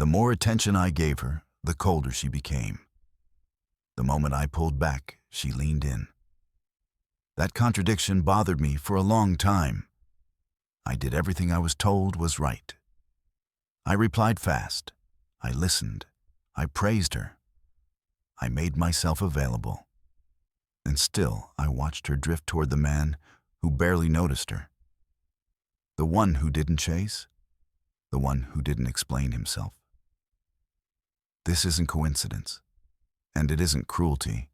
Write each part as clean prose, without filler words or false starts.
The more attention I gave her, the colder she became. The moment I pulled back, she leaned in. That contradiction bothered me for a long time. I did everything I was told was right. I replied fast. I listened. I praised her. I made myself available. And still, I watched her drift toward the man who barely noticed her. The one who didn't chase. The one who didn't explain himself. This isn't coincidence. And it isn't cruelty.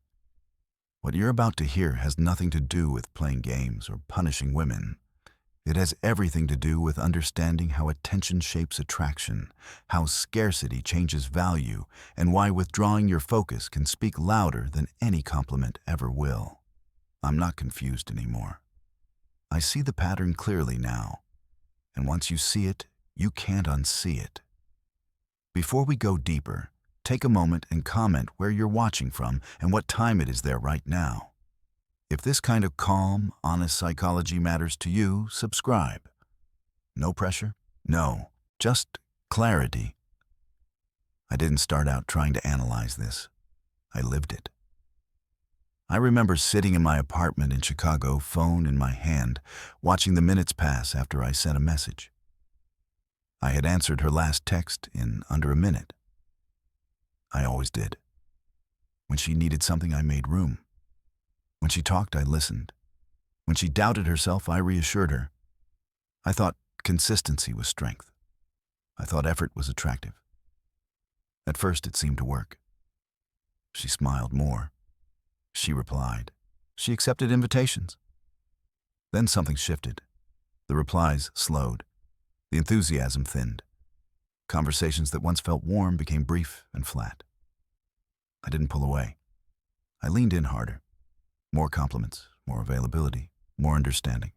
What you're about to hear has nothing to do with playing games or punishing women. It has everything to do with understanding how attention shapes attraction, how scarcity changes value, and why withdrawing your focus can speak louder than any compliment ever will. I'm not confused anymore. I see the pattern clearly now, and once you see it, you can't unsee it. Before we go deeper, take a moment and comment where you're watching from and what time it is there right now. If this kind of calm, honest psychology matters to you, subscribe. No pressure? No, just clarity. I didn't start out trying to analyze this. I lived it. I remember sitting in my apartment in Chicago, phone in my hand, watching the minutes pass after I sent a message. I had answered her last text in under a minute. I always did. When she needed something, I made room. When she talked, I listened. When she doubted herself, I reassured her. I thought consistency was strength. I thought effort was attractive. At first, it seemed to work. She smiled more. She replied. She accepted invitations. Then something shifted. The replies slowed. The enthusiasm thinned. Conversations that once felt warm became brief and flat. I didn't pull away. I leaned in harder. More compliments, more availability, more understanding.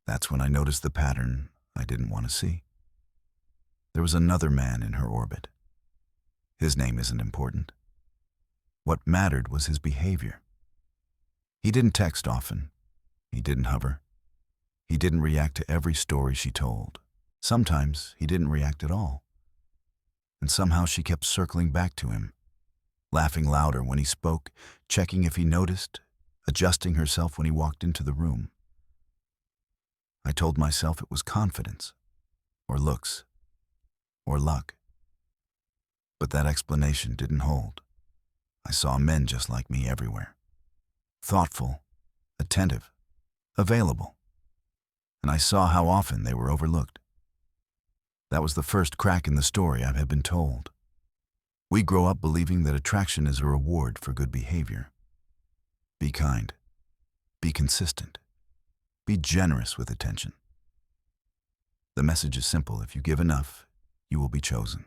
That's when I noticed the pattern I didn't want to see. There was another man in her orbit. His name isn't important. What mattered was his behavior. He didn't text often. He didn't hover. He didn't react to every story she told. Sometimes he didn't react at all. And somehow she kept circling back to him, laughing louder when he spoke, checking if he noticed, adjusting herself when he walked into the room. I told myself it was confidence, or looks, or luck. But that explanation didn't hold. I saw men just like me everywhere. Thoughtful, attentive, available. And I saw how often they were overlooked. That was the first crack in the story I had been told. We grow up believing that attraction is a reward for good behavior. Be kind. Be consistent. Be generous with attention. The message is simple. If you give enough, you will be chosen.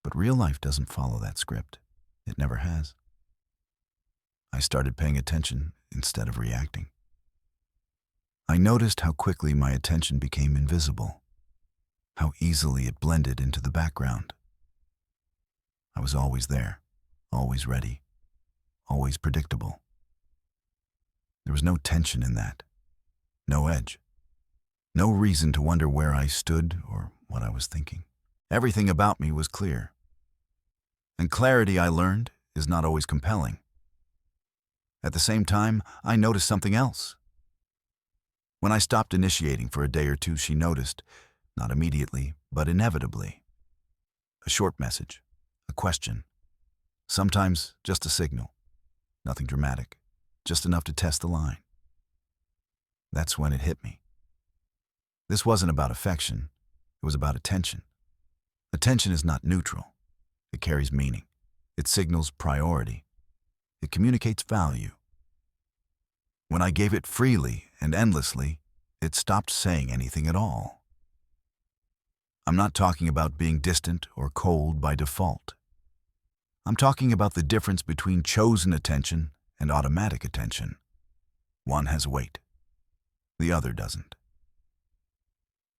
But real life doesn't follow that script. It never has. I started paying attention instead of reacting. I noticed how quickly my attention became invisible, how easily it blended into the background. I was always there, always ready, always predictable. There was no tension in that, no edge, no reason to wonder where I stood or what I was thinking. Everything about me was clear. And clarity, I learned, is not always compelling. At the same time, I noticed something else. When I stopped initiating for a day or two, she noticed, not immediately, but inevitably. A short message, a question, sometimes just a signal, nothing dramatic, just enough to test the line. That's when it hit me. This wasn't about affection, it was about attention. Attention is not neutral. It carries meaning. It signals priority. It communicates value. When I gave it freely and endlessly, it stopped saying anything at all. I'm not talking about being distant or cold by default. I'm talking about the difference between chosen attention and automatic attention. One has weight. The other doesn't.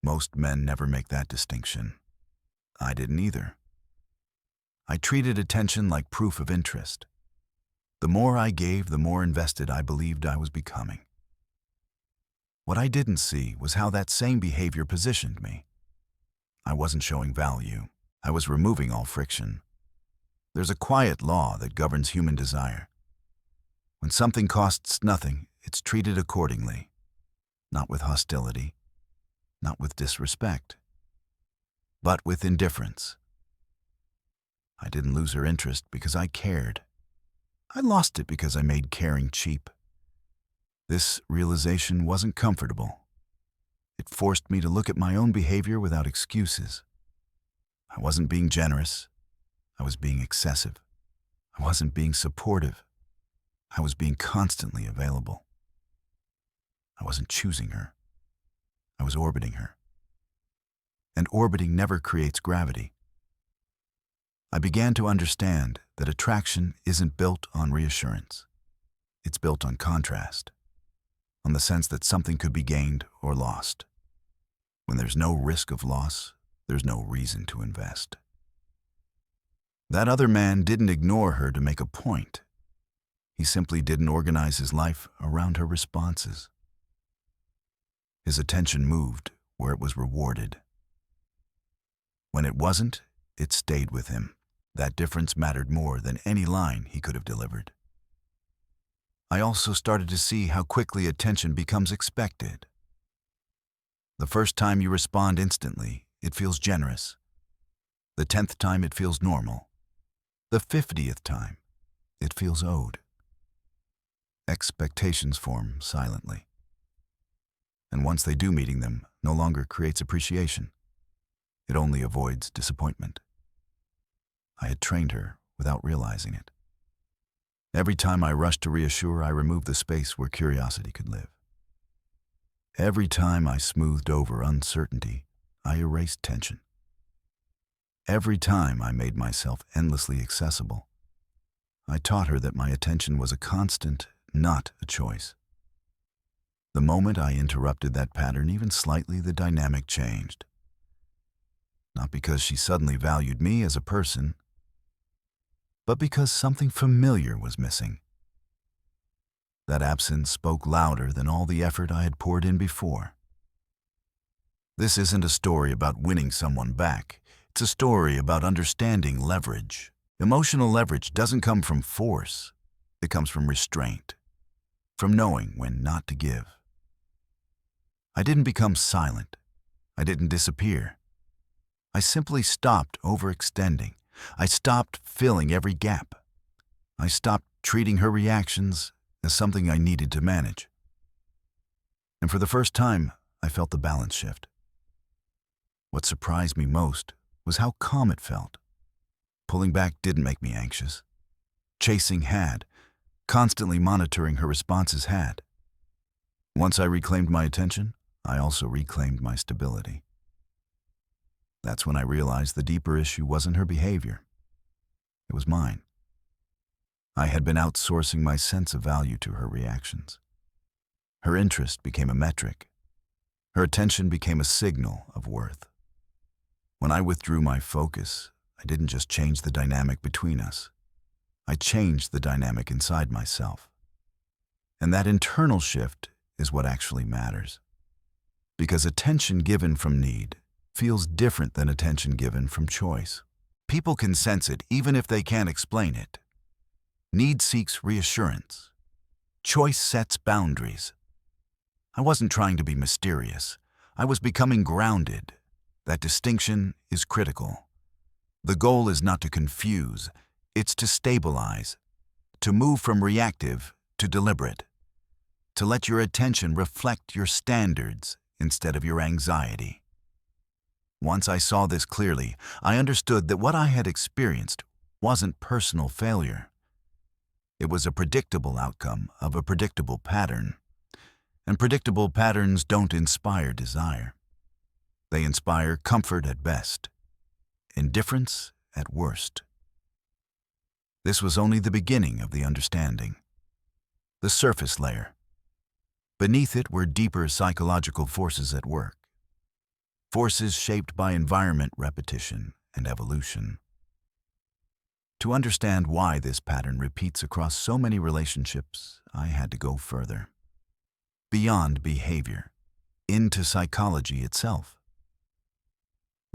Most men never make that distinction. I didn't either. I treated attention like proof of interest. The more I gave, the more invested I believed I was becoming. What I didn't see was how that same behavior positioned me. I wasn't showing value. I was removing all friction. There's a quiet law that governs human desire. When something costs nothing, it's treated accordingly. Not with hostility, not with disrespect, but with indifference. I didn't lose her interest because I cared. I lost it because I made caring cheap. This realization wasn't comfortable. It forced me to look at my own behavior without excuses. I wasn't being generous. I was being excessive. I wasn't being supportive. I was being constantly available. I wasn't choosing her. I was orbiting her. And orbiting never creates gravity. I began to understand that attraction isn't built on reassurance. It's built on contrast, on the sense that something could be gained or lost. When there's no risk of loss, there's no reason to invest. That other man didn't ignore her to make a point. He simply didn't organize his life around her responses. His attention moved where it was rewarded. When it wasn't, it stayed with him. That difference mattered more than any line he could have delivered. I also started to see how quickly attention becomes expected. The first time you respond instantly, it feels generous. The 10th time, it feels normal. The 50th time, it feels owed. Expectations form silently. And once they do, meeting them no longer creates appreciation. It only avoids disappointment. I had trained her without realizing it. Every time I rushed to reassure, I removed the space where curiosity could live. Every time I smoothed over uncertainty, I erased tension. Every time I made myself endlessly accessible, I taught her that my attention was a constant, not a choice. The moment I interrupted that pattern, even slightly, the dynamic changed. Not because she suddenly valued me as a person, but because something familiar was missing. That absence spoke louder than all the effort I had poured in before. This isn't a story about winning someone back. It's a story about understanding leverage. Emotional leverage doesn't come from force. It comes from restraint, from knowing when not to give. I didn't become silent. I didn't disappear. I simply stopped overextending. I stopped filling every gap. I stopped treating her reactions as something I needed to manage. And for the first time, I felt the balance shift. What surprised me most was how calm it felt. Pulling back didn't make me anxious. Chasing had. Constantly monitoring her responses had. Once I reclaimed my attention, I also reclaimed my stability. That's when I realized the deeper issue wasn't her behavior. It was mine. I had been outsourcing my sense of value to her reactions. Her interest became a metric. Her attention became a signal of worth. When I withdrew my focus, I didn't just change the dynamic between us. I changed the dynamic inside myself. And that internal shift is what actually matters. Because attention given from need feels different than attention given from choice. People can sense it even if they can't explain it. Need seeks reassurance. Choice sets boundaries. I wasn't trying to be mysterious. I was becoming grounded. That distinction is critical. The goal is not to confuse, it's to stabilize, to move from reactive to deliberate, to let your attention reflect your standards instead of your anxiety. Once I saw this clearly, I understood that what I had experienced wasn't personal failure. It was a predictable outcome of a predictable pattern. And predictable patterns don't inspire desire. They inspire comfort at best, indifference at worst. This was only the beginning of the understanding, the surface layer. Beneath it were deeper psychological forces at work, forces shaped by environment, repetition, and evolution. To understand why this pattern repeats across so many relationships, I had to go further. Beyond behavior, into psychology itself.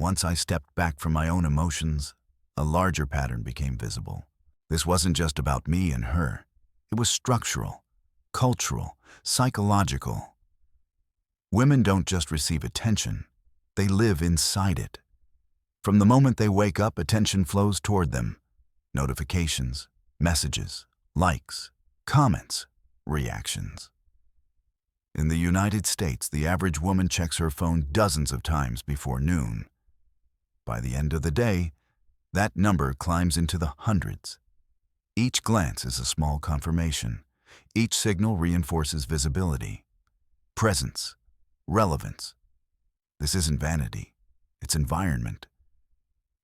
Once I stepped back from my own emotions, a larger pattern became visible. This wasn't just about me and her. It was structural, cultural, psychological. Women don't just receive attention, they live inside it. From the moment they wake up, attention flows toward them. Notifications, messages, likes, comments, reactions. In the United States, the average woman checks her phone dozens of times before noon. By the end of the day, that number climbs into the hundreds. Each glance is a small confirmation. Each signal reinforces visibility, presence, relevance. This isn't vanity, it's environment.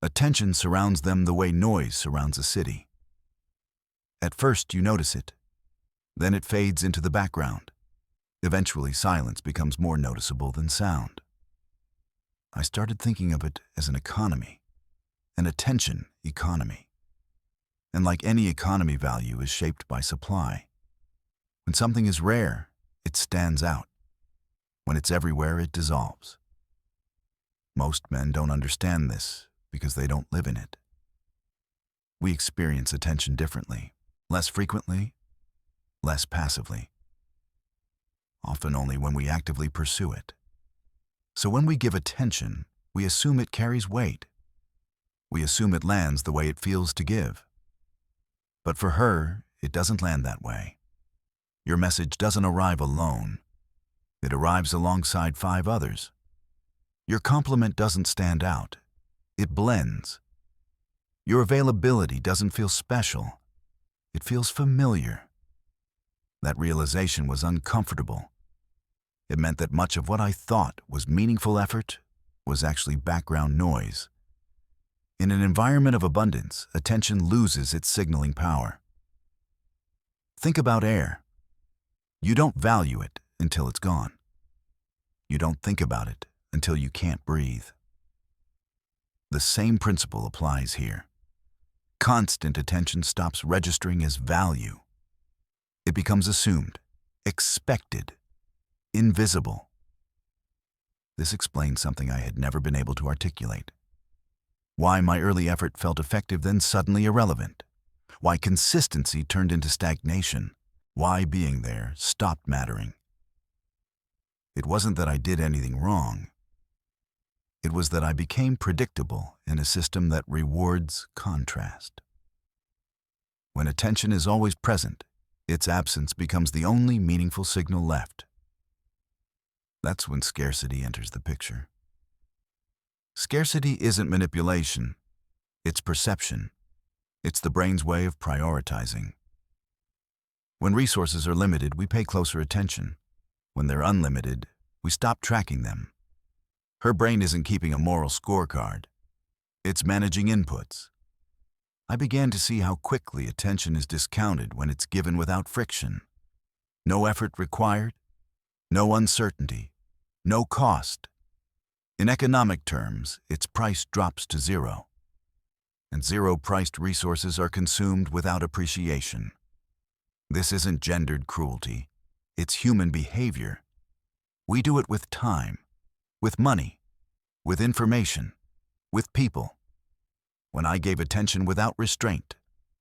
Attention surrounds them the way noise surrounds a city. At first you notice it, then it fades into the background. Eventually silence becomes more noticeable than sound. I started thinking of it as an economy, an attention economy. And like any economy, value is shaped by supply. When something is rare, it stands out. When it's everywhere, it dissolves. Most men don't understand this because they don't live in it. We experience attention differently, less frequently, less passively. Often only when we actively pursue it. So when we give attention, we assume it carries weight. We assume it lands the way it feels to give. But for her, it doesn't land that way. Your message doesn't arrive alone. It arrives alongside 5 others. Your compliment doesn't stand out. It blends. Your availability doesn't feel special. It feels familiar. That realization was uncomfortable. It meant that much of what I thought was meaningful effort was actually background noise. In an environment of abundance, attention loses its signaling power. Think about air. You don't value it until it's gone. You don't think about it until you can't breathe. The same principle applies here. Constant attention stops registering as value. It becomes assumed, expected, invisible. This explains something I had never been able to articulate. Why my early effort felt effective then suddenly irrelevant. Why consistency turned into stagnation. Why being there stopped mattering. It wasn't that I did anything wrong. It was that I became predictable in a system that rewards contrast. When attention is always present, its absence becomes the only meaningful signal left. That's when scarcity enters the picture. Scarcity isn't manipulation, it's perception. It's the brain's way of prioritizing. When resources are limited, we pay closer attention. When they're unlimited, we stop tracking them. Her brain isn't keeping a moral scorecard. It's managing inputs. I began to see how quickly attention is discounted when it's given without friction. No effort required, no uncertainty, no cost. In economic terms, its price drops to 0. And 0-priced resources are consumed without appreciation. This isn't gendered cruelty. It's human behavior. We do it with time, with money, with information, with people. When I gave attention without restraint,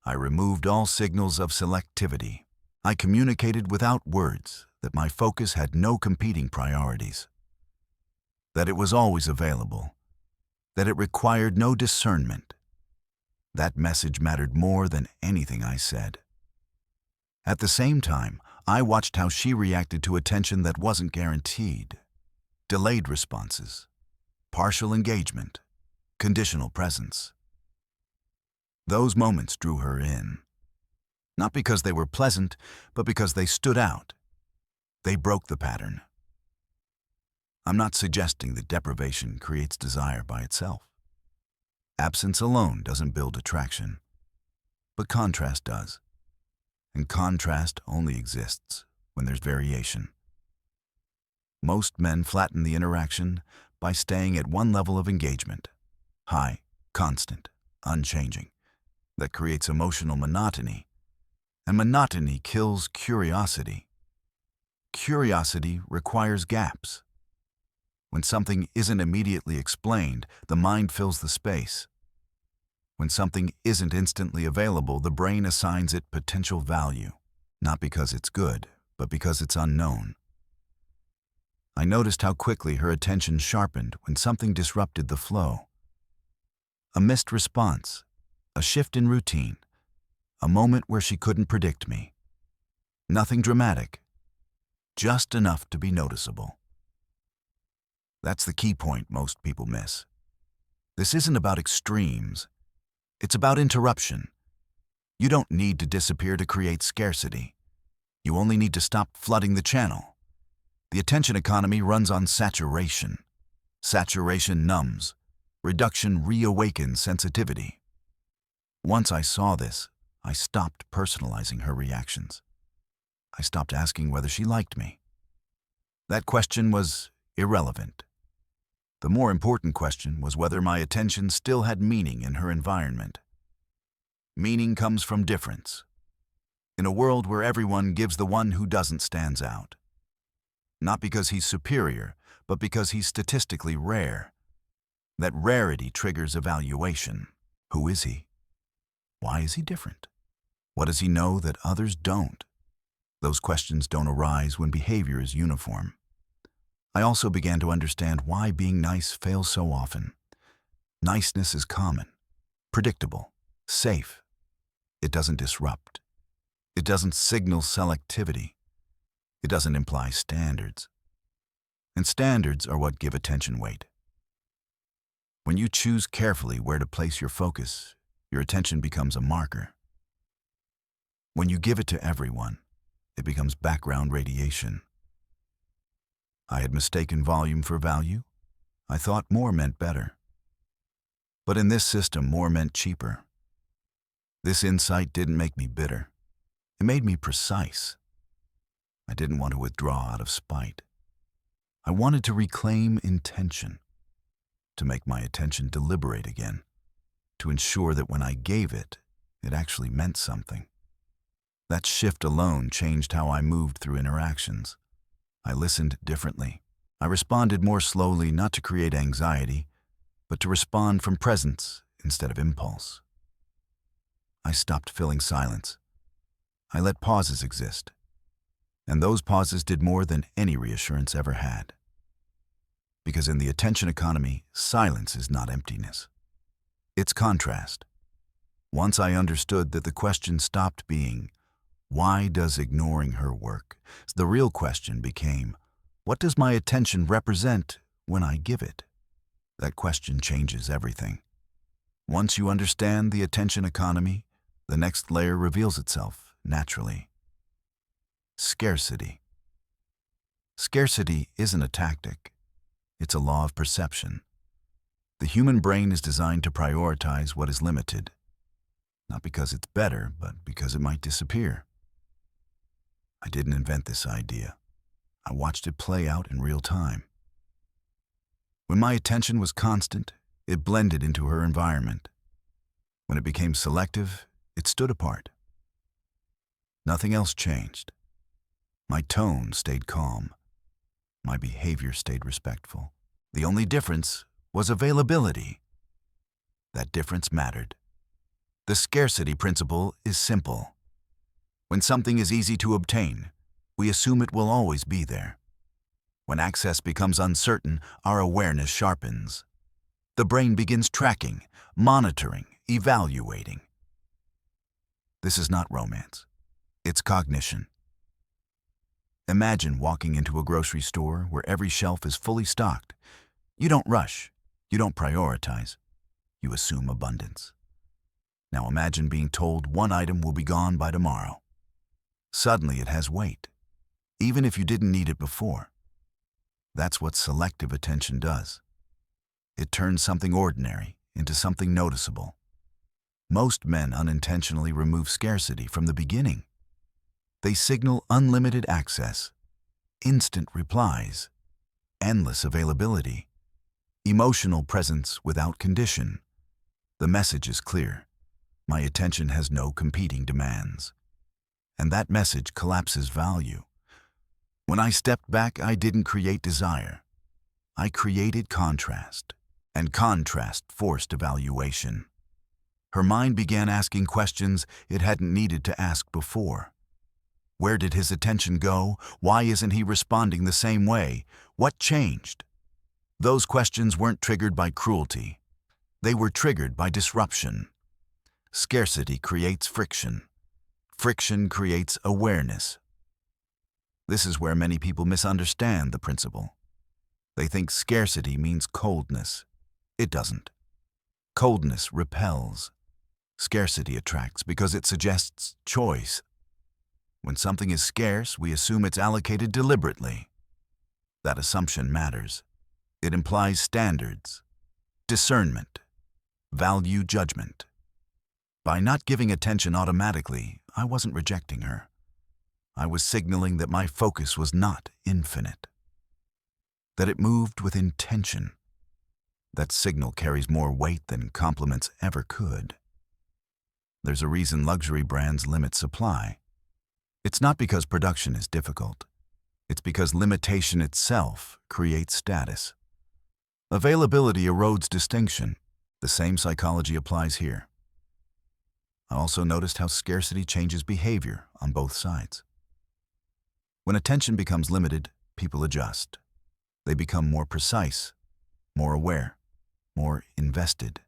I removed all signals of selectivity. I communicated without words that my focus had no competing priorities, that it was always available, that it required no discernment. That message mattered more than anything I said. At the same time, I watched how she reacted to attention that wasn't guaranteed. Delayed responses, partial engagement, conditional presence. Those moments drew her in. Not because they were pleasant, but because they stood out. They broke the pattern. I'm not suggesting that deprivation creates desire by itself. Absence alone doesn't build attraction, but contrast does. And contrast only exists when there's variation. Most men flatten the interaction by staying at one level of engagement, high, constant, unchanging. That creates emotional monotony, and monotony kills curiosity. Curiosity requires gaps. When something isn't immediately explained, the mind fills the space. When something isn't instantly available, the brain assigns it potential value, not because it's good, but because it's unknown. I noticed how quickly her attention sharpened when something disrupted the flow. A missed response, a shift in routine, a moment where she couldn't predict me. Nothing dramatic, just enough to be noticeable. That's the key point most people miss. This isn't about extremes. It's about interruption. You don't need to disappear to create scarcity. You only need to stop flooding the channel. The attention economy runs on saturation. Saturation numbs. Reduction reawakens sensitivity. Once I saw this, I stopped personalizing her reactions. I stopped asking whether she liked me. That question was irrelevant. The more important question was whether my attention still had meaning in her environment. Meaning comes from difference. In a world where everyone gives the one who doesn't stands out. Not because he's superior, but because he's statistically rare. That rarity triggers evaluation. Who is he? Why is he different? What does he know that others don't? Those questions don't arise when behavior is uniform. I also began to understand why being nice fails so often. Niceness is common, predictable, safe. It doesn't disrupt. It doesn't signal selectivity. It doesn't imply standards. And standards are what give attention weight. When you choose carefully where to place your focus, your attention becomes a marker. When you give it to everyone, it becomes background radiation. I had mistaken volume for value. I thought more meant better. But in this system, more meant cheaper. This insight didn't make me bitter. It made me precise. I didn't want to withdraw out of spite. I wanted to reclaim intention, to make my attention deliberate again, to ensure that when I gave it, it actually meant something. That shift alone changed how I moved through interactions. I listened differently. I responded more slowly, not to create anxiety, but to respond from presence instead of impulse. I stopped filling silence. I let pauses exist. And those pauses did more than any reassurance ever had. Because in the attention economy, silence is not emptiness. It's contrast. Once I understood that the question stopped being, why does ignoring her work? The real question became, what does my attention represent when I give it? That question changes everything. Once you understand the attention economy, the next layer reveals itself naturally. Scarcity. Scarcity isn't a tactic. It's a law of perception. The human brain is designed to prioritize what is limited, not because it's better, but because it might disappear. I didn't invent this idea. I watched it play out in real time. When my attention was constant, it blended into her environment. When it became selective, it stood apart. Nothing else changed. My tone stayed calm. My behavior stayed respectful. The only difference was availability. That difference mattered. The scarcity principle is simple. When something is easy to obtain, we assume it will always be there. When access becomes uncertain, our awareness sharpens. The brain begins tracking, monitoring, evaluating. This is not romance. It's cognition. Imagine walking into a grocery store where every shelf is fully stocked. You don't rush. You don't prioritize. You assume abundance. Now imagine being told one item will be gone by tomorrow. Suddenly it has weight, even if you didn't need it before. That's what selective attention does. It turns something ordinary into something noticeable. Most men unintentionally remove scarcity from the beginning. They signal unlimited access, instant replies, endless availability, emotional presence without condition. The message is clear. My attention has no competing demands. And that message collapses value. When I stepped back, I didn't create desire. I created contrast, and contrast forced evaluation. Her mind began asking questions it hadn't needed to ask before. Where did his attention go? Why isn't he responding the same way? What changed? Those questions weren't triggered by cruelty. They were triggered by disruption. Scarcity creates friction. Friction creates awareness. This is where many people misunderstand the principle. They think scarcity means coldness. It doesn't. Coldness repels. Scarcity attracts because it suggests choice. When something is scarce, we assume it's allocated deliberately. That assumption matters. It implies standards, discernment, value judgment. By not giving attention automatically, I wasn't rejecting her. I was signaling that my focus was not infinite, that it moved with intention. That signal carries more weight than compliments ever could. There's a reason luxury brands limit supply. It's not because production is difficult. It's because limitation itself creates status. Availability erodes distinction. The same psychology applies here. I also noticed how scarcity changes behavior on both sides. When attention becomes limited, people adjust. They become more precise, more aware, more invested.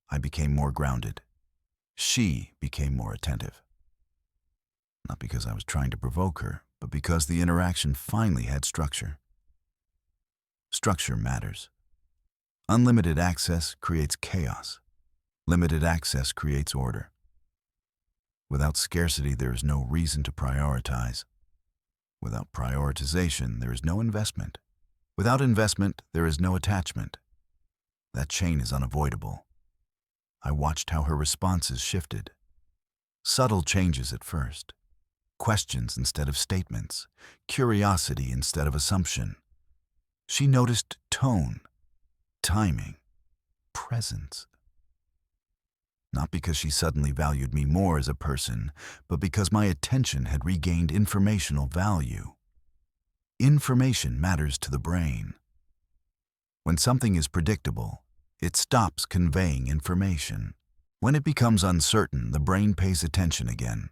I became more grounded. She became more attentive. Not because I was trying to provoke her, but because the interaction finally had structure. Structure matters. Unlimited access creates chaos. Limited access creates order. Without scarcity, there is no reason to prioritize. Without prioritization, there is no investment. Without investment, there is no attachment. That chain is unavoidable. I watched how her responses shifted. Subtle changes at first. Questions instead of statements. Curiosity instead of assumption. She noticed tone, timing, presence. Not because she suddenly valued me more as a person, but because my attention had regained informational value. Information matters to the brain. When something is predictable, it stops conveying information. When it becomes uncertain, the brain pays attention again.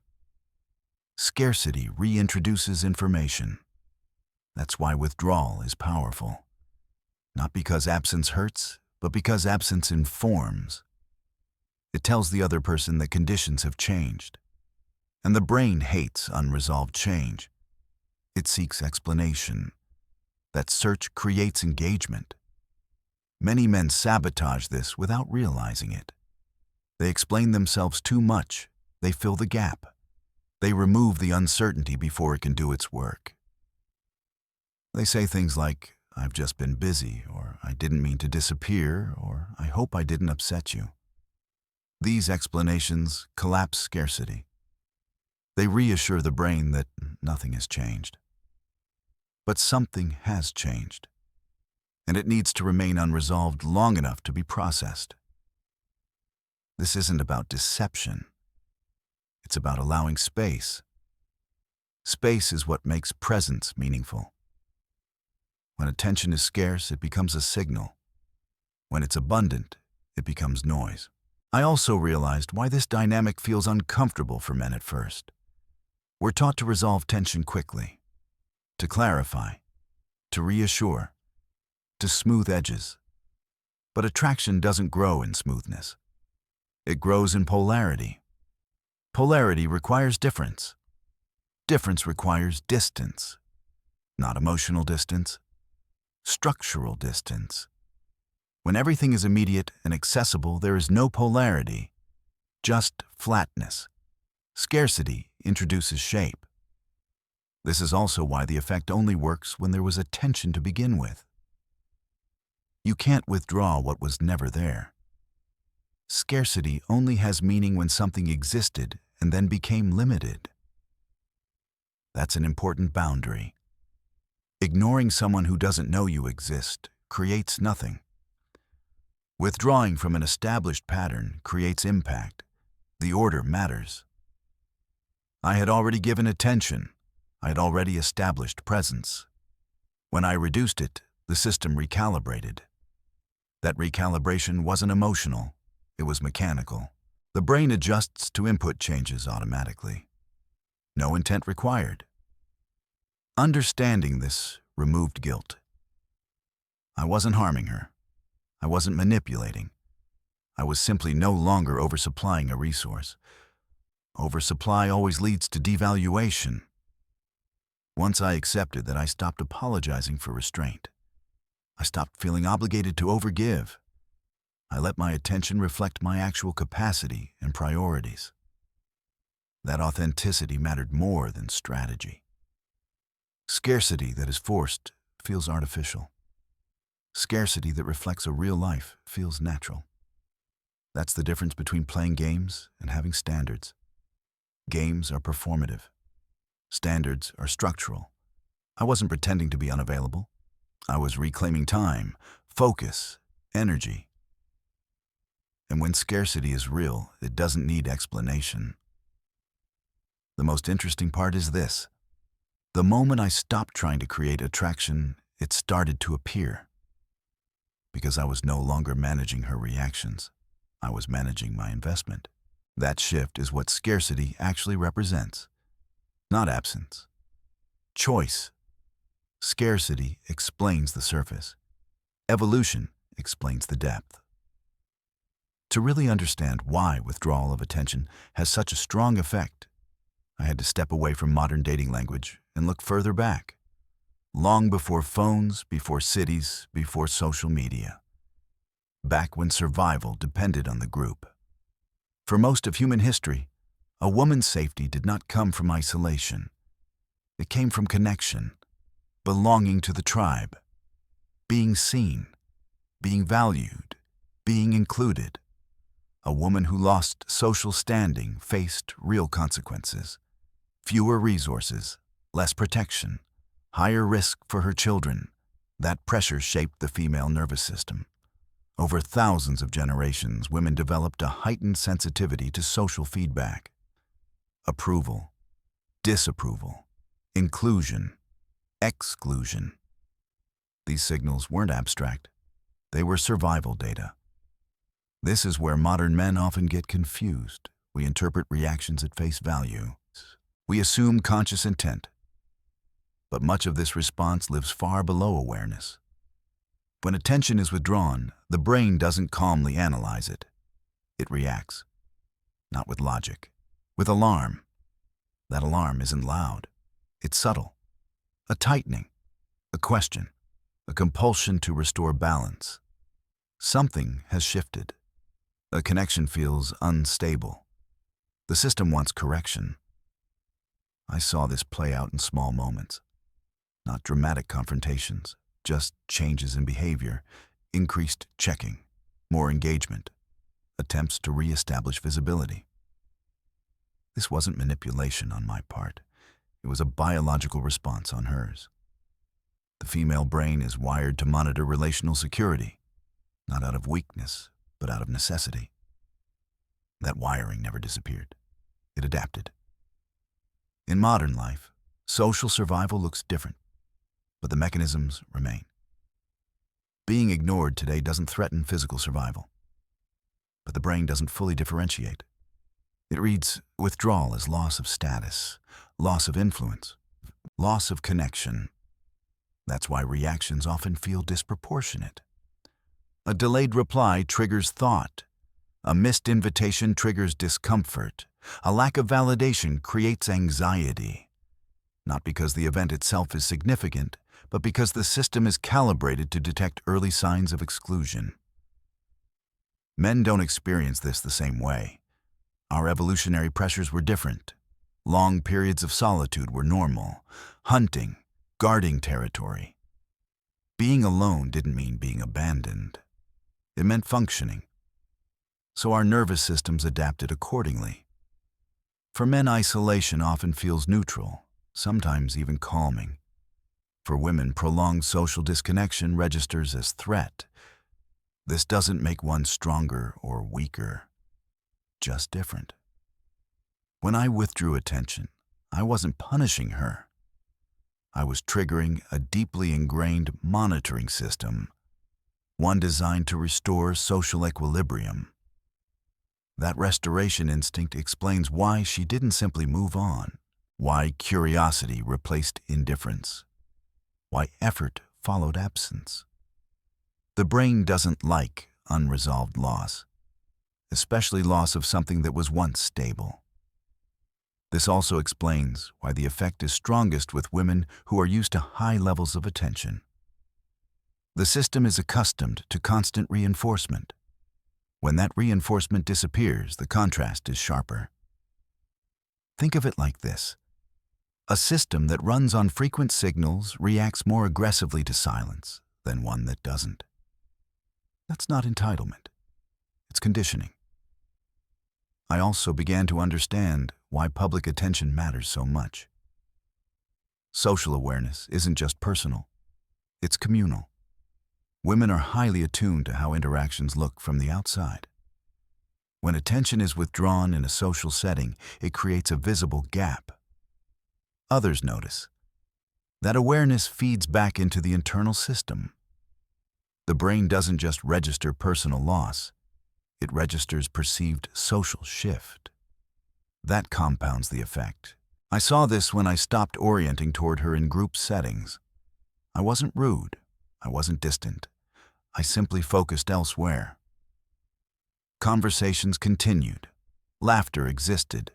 Scarcity reintroduces information. That's why withdrawal is powerful. Not because absence hurts, but because absence informs. It tells the other person that conditions have changed. And the brain hates unresolved change. It seeks explanation. That search creates engagement. Many men sabotage this without realizing it. They explain themselves too much. They fill the gap. They remove the uncertainty before it can do its work. They say things like, "I've just been busy," or "I didn't mean to disappear," or "I hope I didn't upset you." These explanations collapse scarcity. They reassure the brain that nothing has changed. But something has changed, and it needs to remain unresolved long enough to be processed. This isn't about deception. It's about allowing space. Space is what makes presence meaningful. When attention is scarce, it becomes a signal. When it's abundant, it becomes noise. I also realized why this dynamic feels uncomfortable for men at first. We're taught to resolve tension quickly, to clarify, to reassure, to smooth edges. But attraction doesn't grow in smoothness. It grows in polarity. Polarity requires difference. Difference requires distance. Not emotional distance, structural distance. When everything is immediate and accessible, there is no polarity, just flatness. Scarcity introduces shape. This is also why the effect only works when there was a tension to begin with. You can't withdraw what was never there. Scarcity only has meaning when something existed and then became limited. That's an important boundary. Ignoring someone who doesn't know you exist creates nothing. Withdrawing from an established pattern creates impact. The order matters. I had already given attention. I had already established presence. When I reduced it, The system recalibrated. That recalibration wasn't emotional, it was mechanical. The brain adjusts to input changes automatically. No intent required. Understanding this removed guilt. I wasn't harming her. I wasn't manipulating. I was simply no longer oversupplying a resource. Oversupply always leads to devaluation. Once I accepted that, I stopped apologizing for restraint. I stopped feeling obligated to overgive. I let my attention reflect my actual capacity and priorities. That authenticity mattered more than strategy. Scarcity that is forced feels artificial. Scarcity that reflects a real life feels natural. That's the difference between playing games and having standards. Games are performative. Standards are structural. I wasn't pretending to be unavailable. I was reclaiming time, focus, energy. And when scarcity is real, it doesn't need explanation. The most interesting part is this. The moment I stopped trying to create attraction, it started to appear. Because I was no longer managing her reactions, I was managing my investment. That shift is what scarcity actually represents. Not absence. Choice. Scarcity explains the surface. Evolution explains the depth. To really understand why withdrawal of attention has such a strong effect, I had to step away from modern dating language and look further back. Long before phones, before cities, before social media. Back when survival depended on the group. For most of human history, a woman's safety did not come from isolation. It came from connection, belonging to the tribe, being seen, being valued, being included. A woman who lost social standing faced real consequences. Fewer resources, less protection, higher risk for her children. That pressure shaped the female nervous system. Over thousands of generations, women developed a heightened sensitivity to social feedback. Approval, disapproval, inclusion, exclusion. These signals weren't abstract. They were survival data. This is where modern men often get confused. We interpret reactions at face value. We assume conscious intent. But much of this response lives far below awareness. When attention is withdrawn, the brain doesn't calmly analyze it. It reacts. Not with logic, with alarm. That alarm isn't loud. It's subtle. A tightening, a question, a compulsion to restore balance. Something has shifted. A connection feels unstable. The system wants correction. I saw this play out in small moments. Not dramatic confrontations, just changes in behavior, increased checking, more engagement, attempts to reestablish visibility. This wasn't manipulation on my part. It was a biological response on hers. The female brain is wired to monitor relational security, not out of weakness, but out of necessity. That wiring never disappeared. It adapted. In modern life, social survival looks different, but the mechanisms remain. Being ignored today doesn't threaten physical survival, but the brain doesn't fully differentiate. It reads withdrawal as loss of status, loss of influence, loss of connection. That's why reactions often feel disproportionate. A delayed reply triggers thought. A missed invitation triggers discomfort. A lack of validation creates anxiety. Not because the event itself is significant, but because the system is calibrated to detect early signs of exclusion. Men don't experience this the same way. Our evolutionary pressures were different. Long periods of solitude were normal. Hunting, guarding territory. Being alone didn't mean being abandoned. It meant functioning. So our nervous systems adapted accordingly. For men, isolation often feels neutral, sometimes even calming. For women, prolonged social disconnection registers as threat. This doesn't make one stronger or weaker, just different. When I withdrew attention, I wasn't punishing her. I was triggering a deeply ingrained monitoring system, one designed to restore social equilibrium. That restoration instinct explains why she didn't simply move on, why curiosity replaced indifference, why effort followed absence. The brain doesn't like unresolved loss, especially loss of something that was once stable. This also explains why the effect is strongest with women who are used to high levels of attention. The system is accustomed to constant reinforcement. When that reinforcement disappears, the contrast is sharper. Think of it like this. A system that runs on frequent signals reacts more aggressively to silence than one that doesn't. That's not entitlement. It's conditioning. I also began to understand why public attention matters so much. Social awareness isn't just personal. It's communal. Women are highly attuned to how interactions look from the outside. When attention is withdrawn in a social setting, it creates a visible gap. Others notice. That awareness feeds back into the internal system. The brain doesn't just register personal loss, it registers perceived social shift. That compounds the effect. I saw this when I stopped orienting toward her in group settings. I wasn't rude. I wasn't distant. I simply focused elsewhere. Conversations continued. Laughter existed,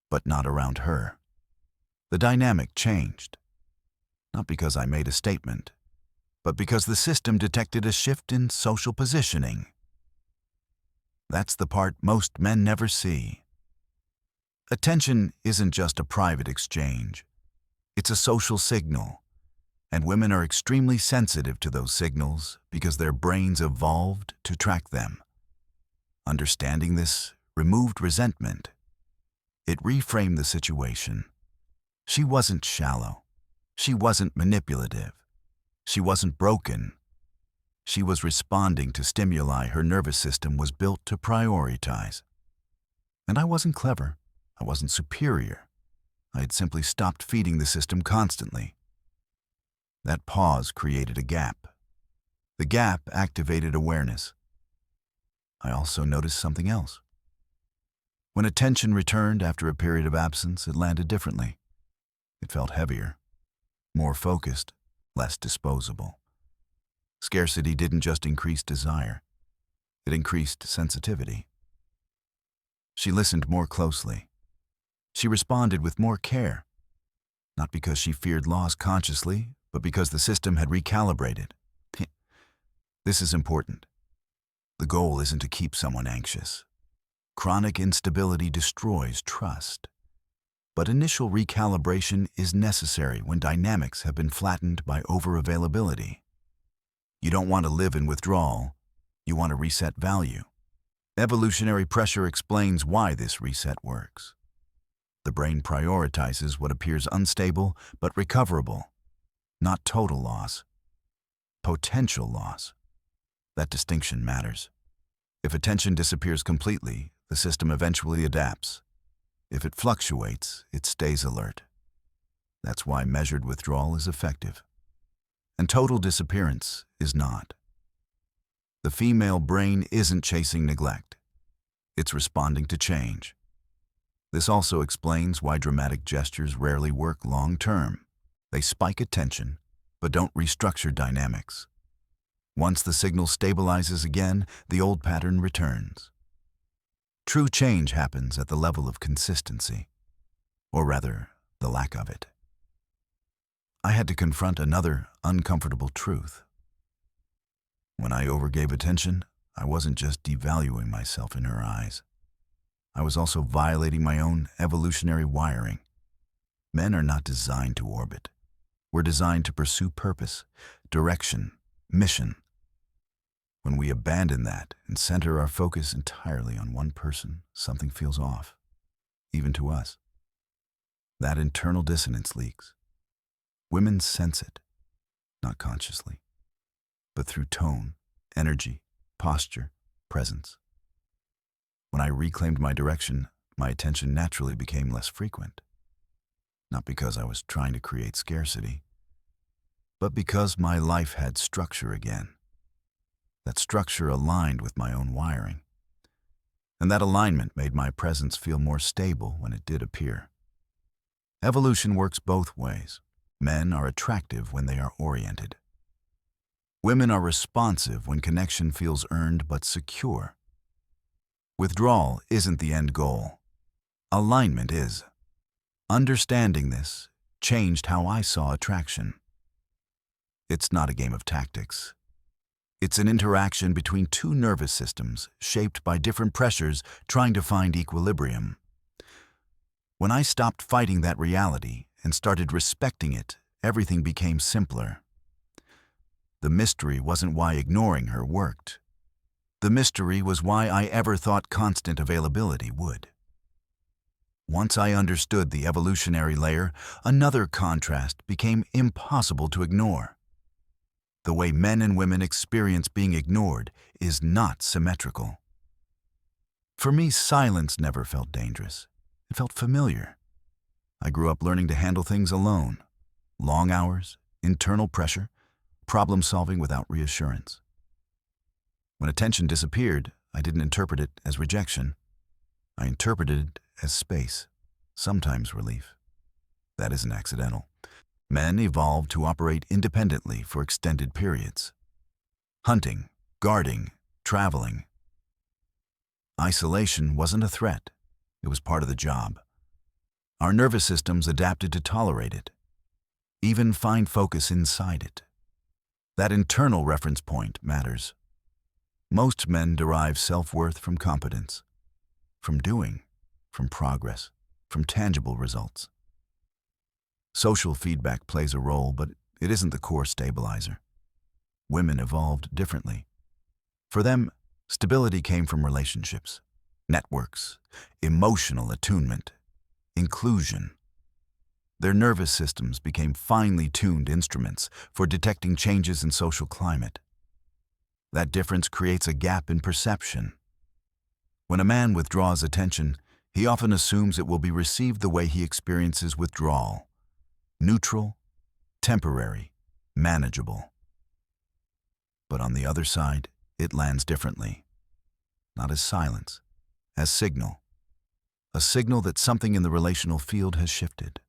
but not around her. The dynamic changed. Not because I made a statement, but because the system detected a shift in social positioning. That's the part most men never see. Attention isn't just a private exchange. It's a social signal, and women are extremely sensitive to those signals because their brains evolved to track them. Understanding this removed resentment. It reframed the situation. She wasn't shallow. She wasn't manipulative. She wasn't broken. She was responding to stimuli her nervous system was built to prioritize. And I wasn't clever. I wasn't superior. I had simply stopped feeding the system constantly. That pause created a gap. The gap activated awareness. I also noticed something else. When attention returned after a period of absence, it landed differently. It felt heavier, more focused, less disposable. Scarcity didn't just increase desire, it increased sensitivity. She listened more closely. She responded with more care, not because she feared loss consciously, but because the system had recalibrated. This is important. The goal isn't to keep someone anxious. Chronic instability destroys trust. But initial recalibration is necessary when dynamics have been flattened by overavailability. You don't want to live in withdrawal. You want to reset value. Evolutionary pressure explains why this reset works. The brain prioritizes what appears unstable but recoverable, not total loss, potential loss. That distinction matters. If attention disappears completely, the system eventually adapts. If it fluctuates, it stays alert. That's why measured withdrawal is effective. And total disappearance is not. The female brain isn't chasing neglect. It's responding to change. This also explains why dramatic gestures rarely work long-term. They spike attention, but don't restructure dynamics. Once the signal stabilizes again, the old pattern returns. True change happens at the level of consistency, or rather, the lack of it. I had to confront another uncomfortable truth. When I overgave attention, I wasn't just devaluing myself in her eyes. I was also violating my own evolutionary wiring. Men are not designed to orbit. We're designed to pursue purpose, direction, mission. When we abandon that and center our focus entirely on one person, something feels off, even to us. That internal dissonance leaks. Women sense it, not consciously, but through tone, energy, posture, presence. When I reclaimed my direction, my attention naturally became less frequent. not because I was trying to create scarcity, but because my life had structure again. That structure aligned with my own wiring, and that alignment made my presence feel more stable when it did appear. Evolution works both ways. Men are attractive when they are oriented. Women are responsive when connection feels earned but secure. Withdrawal isn't the end goal. Alignment is. Understanding this changed how I saw attraction. It's not a game of tactics. It's an interaction between two nervous systems shaped by different pressures trying to find equilibrium. When I stopped fighting that reality and started respecting it, everything became simpler. The mystery wasn't why ignoring her worked. The mystery was why I ever thought constant availability would. Once I understood the evolutionary layer, another contrast became impossible to ignore. The way men and women experience being ignored is not symmetrical. For me, silence never felt dangerous. It felt familiar. I grew up learning to handle things alone. Long hours, internal pressure, problem solving without reassurance. When attention disappeared, I didn't interpret it as rejection. I interpreted it as space, sometimes relief. That isn't accidental. Men evolved to operate independently for extended periods. Hunting, guarding, traveling. Isolation wasn't a threat. It was part of the job. Our nervous systems adapted to tolerate it, even find focus inside it. That internal reference point matters. Most men derive self-worth from competence, from doing, from progress, from tangible results. Social feedback plays a role, but it isn't the core stabilizer. Women evolved differently. For them, stability came from relationships, networks, emotional attunement, inclusion. Their nervous systems became finely tuned instruments for detecting changes in social climate. That difference creates a gap in perception. When a man withdraws attention, he often assumes it will be received the way he experiences withdrawal: neutral, temporary, manageable. But on the other side, it lands differently. Not as silence, as signal. A signal that something in the relational field has shifted.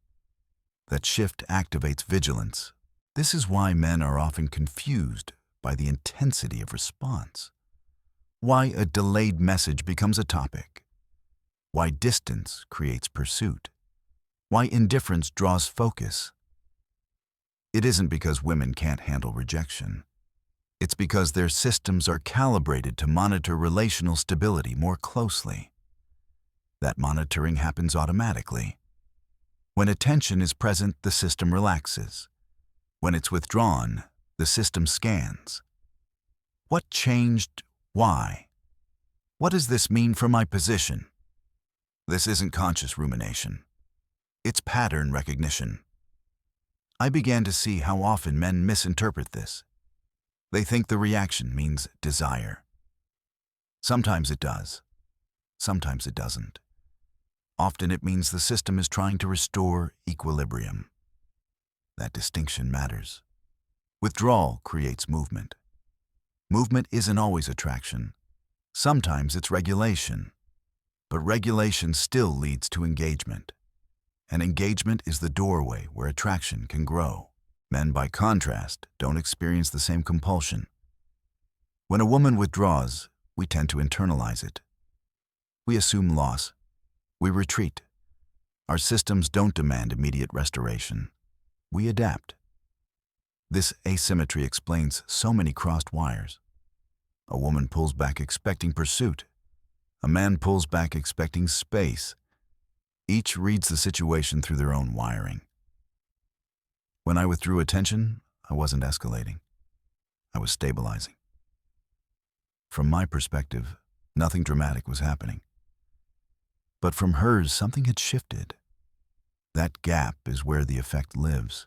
That shift activates vigilance. This is why men are often confused by the intensity of response. Why a delayed message becomes a topic. Why distance creates pursuit. Why indifference draws focus. It isn't because women can't handle rejection. It's because their systems are calibrated to monitor relational stability more closely. That monitoring happens automatically. When attention is present, the system relaxes. When it's withdrawn, the system scans. What changed? Why? What does this mean for my position? This isn't conscious rumination. It's pattern recognition. I began to see how often men misinterpret this. They think the reaction means desire. Sometimes it does. Sometimes it doesn't. Often it means the system is trying to restore equilibrium. That distinction matters. Withdrawal creates movement. Movement isn't always attraction. Sometimes it's regulation. But regulation still leads to engagement. And engagement is the doorway where attraction can grow. Men, by contrast, don't experience the same compulsion. When a woman withdraws, we tend to internalize it. We assume loss. We retreat. Our systems don't demand immediate restoration. We adapt. This asymmetry explains so many crossed wires. A woman pulls back expecting pursuit. A man pulls back expecting space. Each reads the situation through their own wiring. When I withdrew attention, I wasn't escalating. I was stabilizing. From my perspective, nothing dramatic was happening. But from hers, something had shifted. That gap is where the effect lives.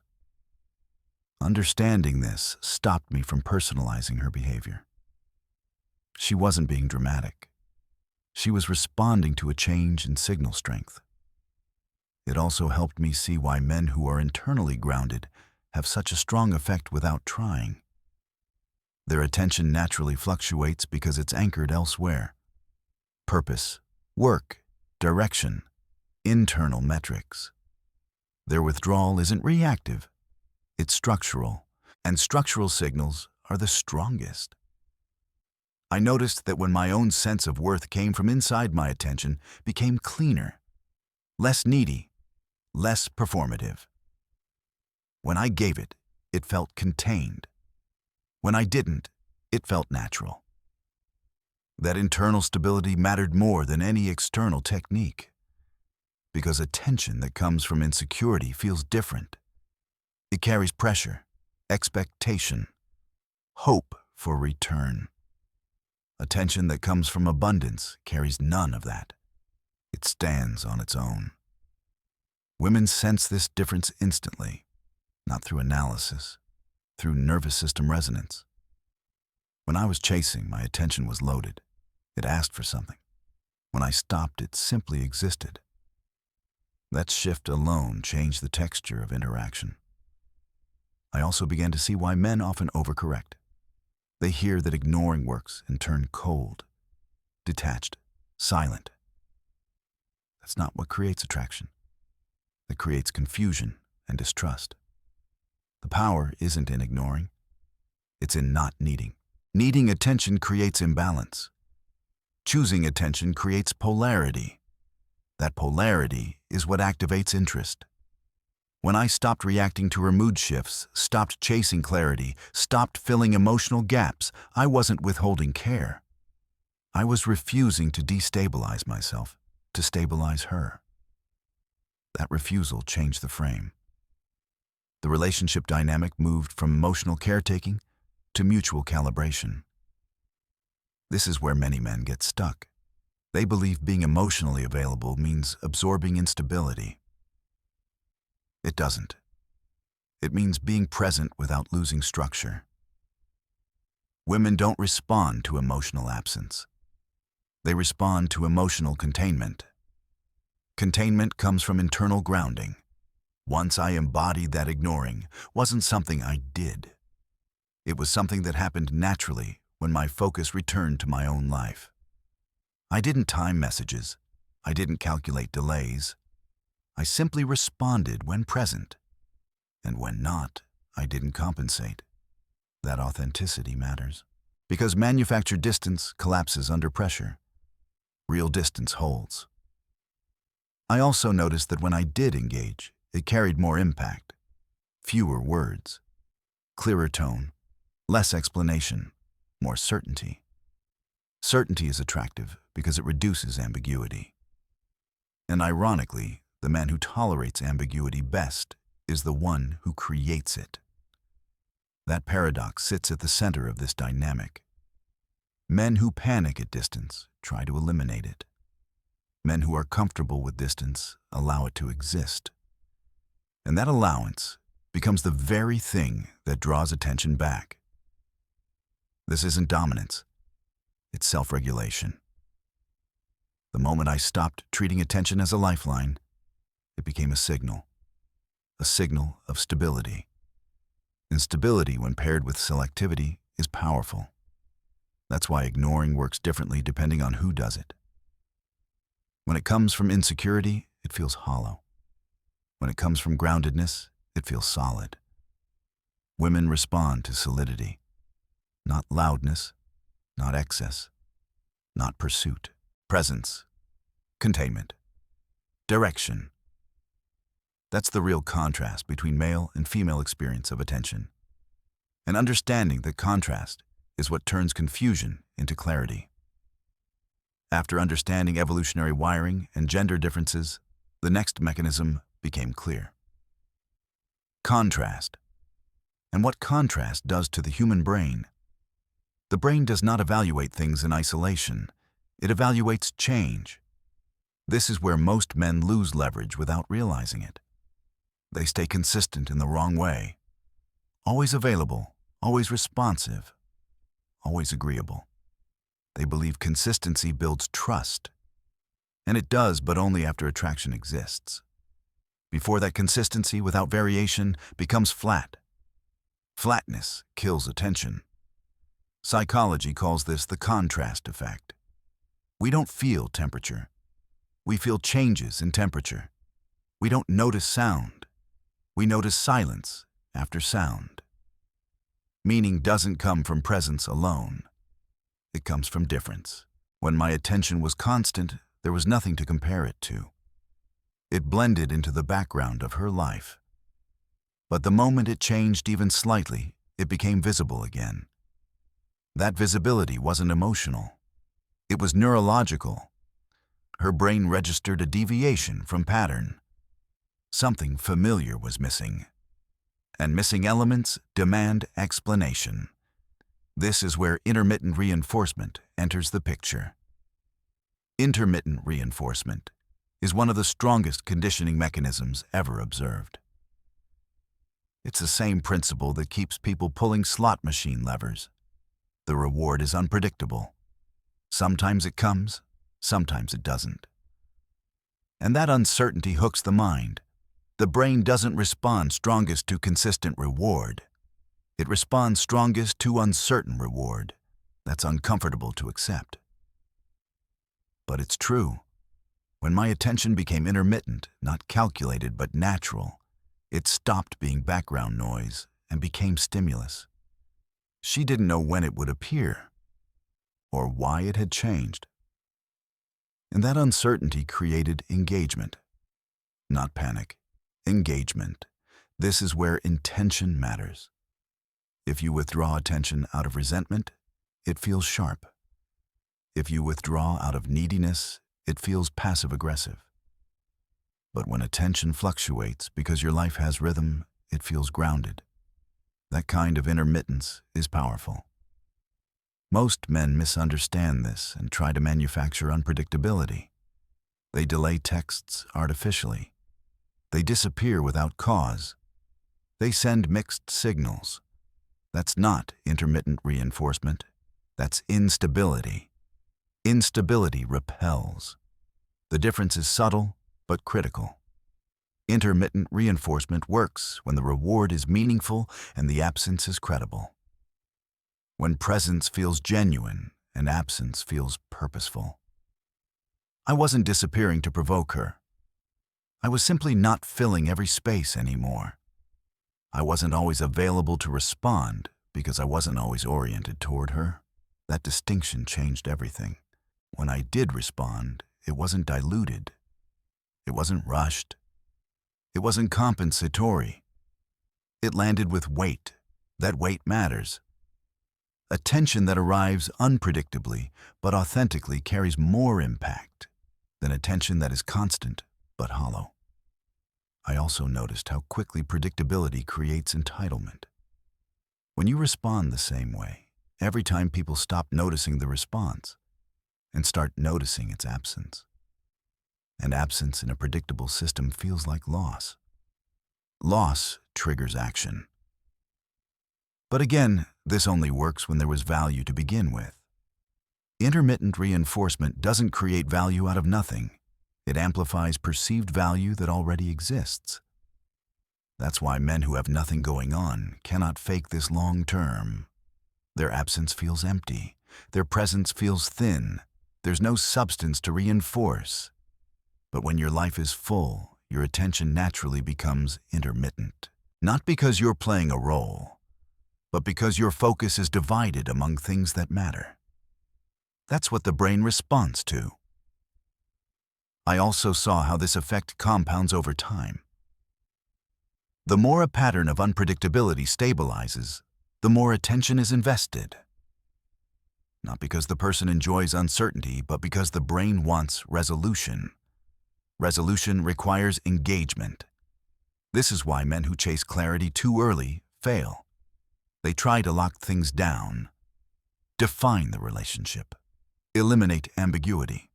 Understanding this stopped me from personalizing her behavior. She wasn't being dramatic. She was responding to a change in signal strength. It also helped me see why men who are internally grounded have such a strong effect without trying. Their attention naturally fluctuates because it's anchored elsewhere. Purpose, work, direction, internal metrics. Their withdrawal isn't reactive, it's structural, and structural signals are the strongest. I noticed that when my own sense of worth came from inside, my attention became cleaner, less needy, less performative. When I gave it, it felt contained. When I didn't, it felt natural. That internal stability mattered more than any external technique, because attention that comes from insecurity feels different. It carries pressure, expectation, hope for return. Attention that comes from abundance carries none of that. It stands on its own. Women sense this difference instantly, not through analysis, through nervous system resonance. When I was chasing, my attention was loaded. It asked for something. When I stopped, it simply existed. That shift alone changed the texture of interaction. I also began to see why men often overcorrect. They hear that ignoring works and turn cold, detached, silent. That's not what creates attraction. It creates confusion and distrust. The power isn't in ignoring. It's in not needing. Needing attention creates imbalance. Choosing attention creates polarity. That polarity is what activates interest. When I stopped reacting to her mood shifts, stopped chasing clarity, stopped filling emotional gaps, I wasn't withholding care. I was refusing to destabilize myself, to stabilize her. That refusal changed the frame. The relationship dynamic moved from emotional caretaking to mutual calibration. This is where many men get stuck. They believe being emotionally available means absorbing instability. It doesn't. It means being present without losing structure. Women don't respond to emotional absence. They respond to emotional containment. Containment comes from internal grounding. Once I embodied that, ignoring wasn't something I did. It was something that happened naturally when my focus returned to my own life. I didn't time messages. I didn't calculate delays. I simply responded when present. And when not, I didn't compensate. That authenticity matters. Because manufactured distance collapses under pressure. Real distance holds. I also noticed that when I did engage, it carried more impact. Fewer words. Clearer tone. Less explanation. More certainty. Certainty is attractive because it reduces ambiguity. And ironically, the man who tolerates ambiguity best is the one who creates it. That paradox sits at the center of this dynamic. Men who panic at distance try to eliminate it. Men who are comfortable with distance allow it to exist. And that allowance becomes the very thing that draws attention back. This isn't dominance. It's self-regulation. The moment I stopped treating attention as a lifeline, it became a signal of stability. And stability, when paired with selectivity, is powerful. That's why ignoring works differently depending on who does it. When it comes from insecurity, it feels hollow. When it comes from groundedness, it feels solid. Women respond to solidity, not loudness, not excess, not pursuit. Presence, containment, direction. That's the real contrast between male and female experience of attention. And understanding that contrast is what turns confusion into clarity. After understanding evolutionary wiring and gender differences, the next mechanism became clear. Contrast. And what contrast does to the human brain. The brain does not evaluate things in isolation. It evaluates change. This is where most men lose leverage without realizing it. They stay consistent in the wrong way. Always available, always responsive, always agreeable. They believe consistency builds trust. And it does, but only after attraction exists. before that consistency without variation becomes flat. Flatness kills attention. Psychology calls this the contrast effect. We don't feel temperature. We feel changes in temperature. We don't notice sound. We notice silence after sound. Meaning doesn't come from presence alone. It comes from difference. When my attention was constant, there was nothing to compare it to. It blended into the background of her life. But the moment it changed even slightly, it became visible again. That visibility wasn't emotional. It was neurological. Her brain registered a deviation from pattern. Something familiar was missing. And missing elements demand explanation. This is where intermittent reinforcement enters the picture. Intermittent reinforcement is one of the strongest conditioning mechanisms ever observed. It's the same principle that keeps people pulling slot machine levers. The reward is unpredictable. Sometimes it comes, sometimes it doesn't. And that uncertainty hooks the mind. The brain doesn't respond strongest to consistent reward. It responds strongest to uncertain reward. That's uncomfortable to accept. But it's true. When my attention became intermittent, not calculated but natural, it stopped being background noise and became stimulus. She didn't know when it would appear or why it had changed. And that uncertainty created engagement, not panic. Engagement. This is where intention matters. If you withdraw attention out of resentment, it feels sharp. If you withdraw out of neediness, it feels passive-aggressive. But when attention fluctuates because your life has rhythm, it feels grounded. That kind of intermittence is powerful. Most men misunderstand this and try to manufacture unpredictability. They delay texts artificially. They disappear without cause. They send mixed signals. That's not intermittent reinforcement. That's instability. Instability repels. The difference is subtle but critical. Intermittent reinforcement works when the reward is meaningful and the absence is credible. When presence feels genuine and absence feels purposeful. I wasn't disappearing to provoke her. I was simply not filling every space anymore. I wasn't always available to respond because I wasn't always oriented toward her. That distinction changed everything. When I did respond, it wasn't diluted. It wasn't rushed. It wasn't compensatory. It landed with weight. That weight matters. Attention that arrives unpredictably but authentically carries more impact than attention that is constant but hollow. I also noticed how quickly predictability creates entitlement. When you respond the same way, every time people stop noticing the response and start noticing its absence. And absence in a predictable system feels like loss. Loss triggers action. But again, this only works when there was value to begin with. Intermittent reinforcement doesn't create value out of nothing. It amplifies perceived value that already exists. That's why men who have nothing going on cannot fake this long term. Their absence feels empty. Their presence feels thin. There's no substance to reinforce. But when your life is full, your attention naturally becomes intermittent. Not because you're playing a role, but because your focus is divided among things that matter. That's what the brain responds to. I also saw how this effect compounds over time. The more a pattern of unpredictability stabilizes, the more attention is invested. Not because the person enjoys uncertainty, but because the brain wants resolution. Resolution requires engagement. This is why men who chase clarity too early fail. They try to lock things down, define the relationship, eliminate ambiguity.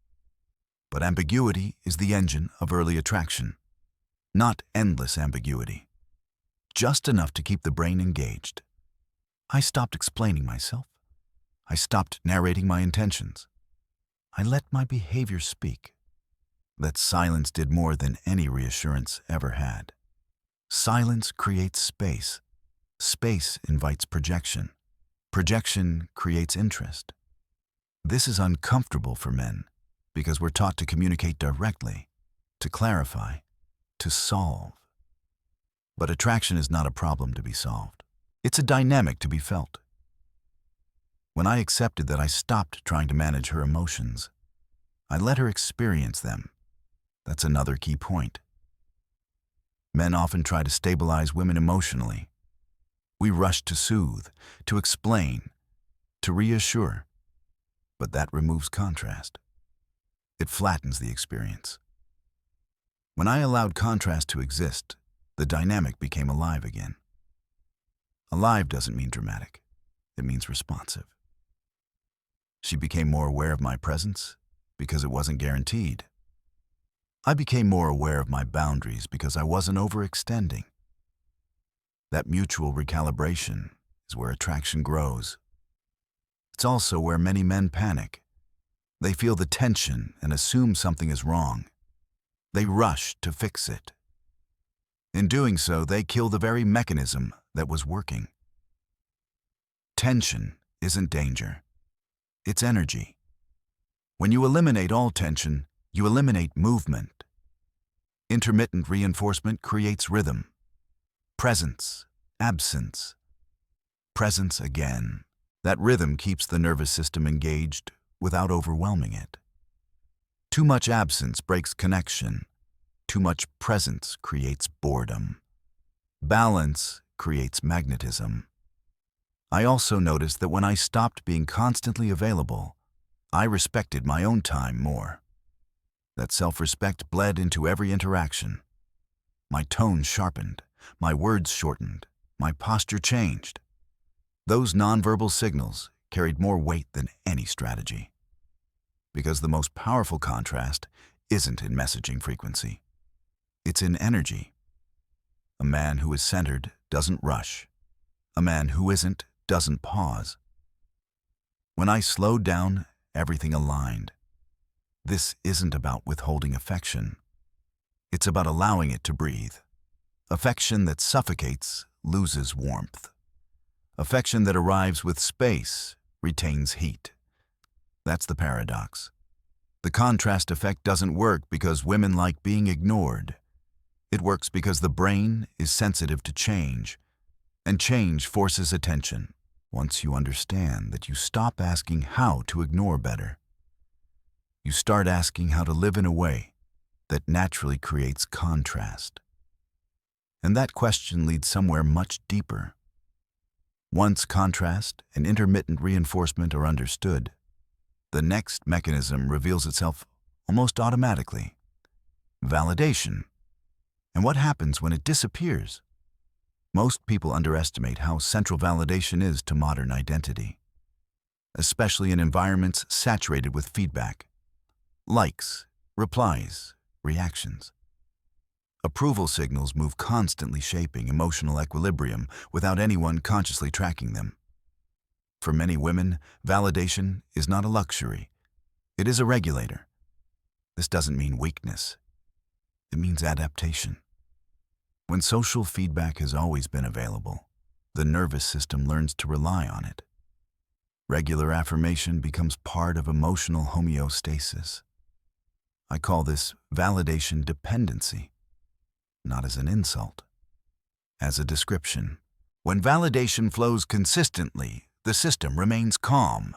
But ambiguity is the engine of early attraction, not endless ambiguity. Just enough to keep the brain engaged. I stopped explaining myself. I stopped narrating my intentions. I let my behavior speak. that silence did more than any reassurance ever had. Silence creates space. Space invites projection. Projection creates interest. This is uncomfortable for men because we're taught to communicate directly, to clarify, to solve. But attraction is not a problem to be solved. It's a dynamic to be felt. When I accepted that I stopped trying to manage her emotions, I let her experience them. That's another key point. Men often try to stabilize women emotionally. We rush to soothe, to explain, to reassure. But that removes contrast. It flattens the experience. When I allowed contrast to exist, the dynamic became alive again. Alive doesn't mean dramatic. It means responsive. She became more aware of my presence because it wasn't guaranteed. I became more aware of my boundaries because I wasn't overextending. That mutual recalibration is where attraction grows. It's also where many men panic. They feel the tension and assume something is wrong. They rush to fix it. In doing so, they kill the very mechanism that was working. Tension isn't danger. It's energy. When you eliminate all tension, you eliminate movement. Intermittent reinforcement creates rhythm. Presence, absence, presence again. That rhythm keeps the nervous system engaged without overwhelming it. Too much absence breaks connection. Too much presence creates boredom. Balance creates magnetism. I also noticed that when I stopped being constantly available, I respected my own time more. That self-respect bled into every interaction. My tone sharpened, my words shortened, my posture changed. Those nonverbal signals carried more weight than any strategy. Because the most powerful contrast isn't in messaging frequency. It's in energy. A man who is centered doesn't rush. A man who isn't doesn't pause. When I slowed down, everything aligned. This isn't about withholding affection. It's about allowing it to breathe. Affection that suffocates loses warmth. Affection that arrives with space retains heat. That's the paradox. The contrast effect doesn't work because women like being ignored. It works because the brain is sensitive to change, and change forces attention. Once you understand that, you stop asking how to ignore better. You start asking how to live in a way that naturally creates contrast. And that question leads somewhere much deeper. Once contrast and intermittent reinforcement are understood, the next mechanism reveals itself almost automatically. Validation. And what happens when it disappears? Most people underestimate how central validation is to modern identity, especially in environments saturated with feedback. Likes, replies, reactions. Approval signals move constantly, shaping emotional equilibrium without anyone consciously tracking them. For many women, validation is not a luxury. It is a regulator. This doesn't mean weakness. It means adaptation. When social feedback has always been available, the nervous system learns to rely on it. Regular affirmation becomes part of emotional homeostasis. I call this validation dependency, not as an insult, as a description. When validation flows consistently, the system remains calm.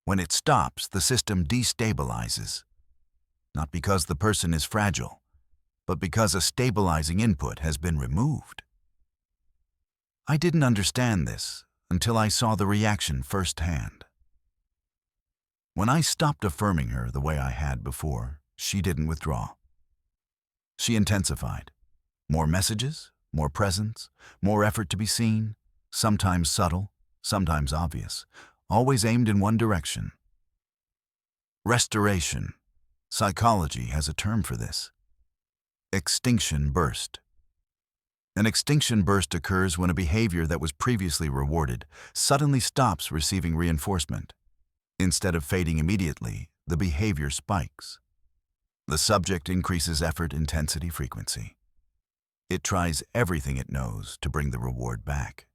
When it stops, the system destabilizes, not because the person is fragile, but because a stabilizing input has been removed. I didn't understand this until I saw the reaction firsthand. When I stopped affirming her the way I had before, she didn't withdraw. She intensified. More messages, more presence, more effort to be seen, sometimes subtle, sometimes obvious, always aimed in one direction. Restoration. Psychology has a term for this. Extinction burst. An extinction burst occurs when a behavior that was previously rewarded suddenly stops receiving reinforcement. Instead of fading immediately, the behavior spikes. The subject increases effort, intensity, frequency. It tries everything it knows to bring the reward back.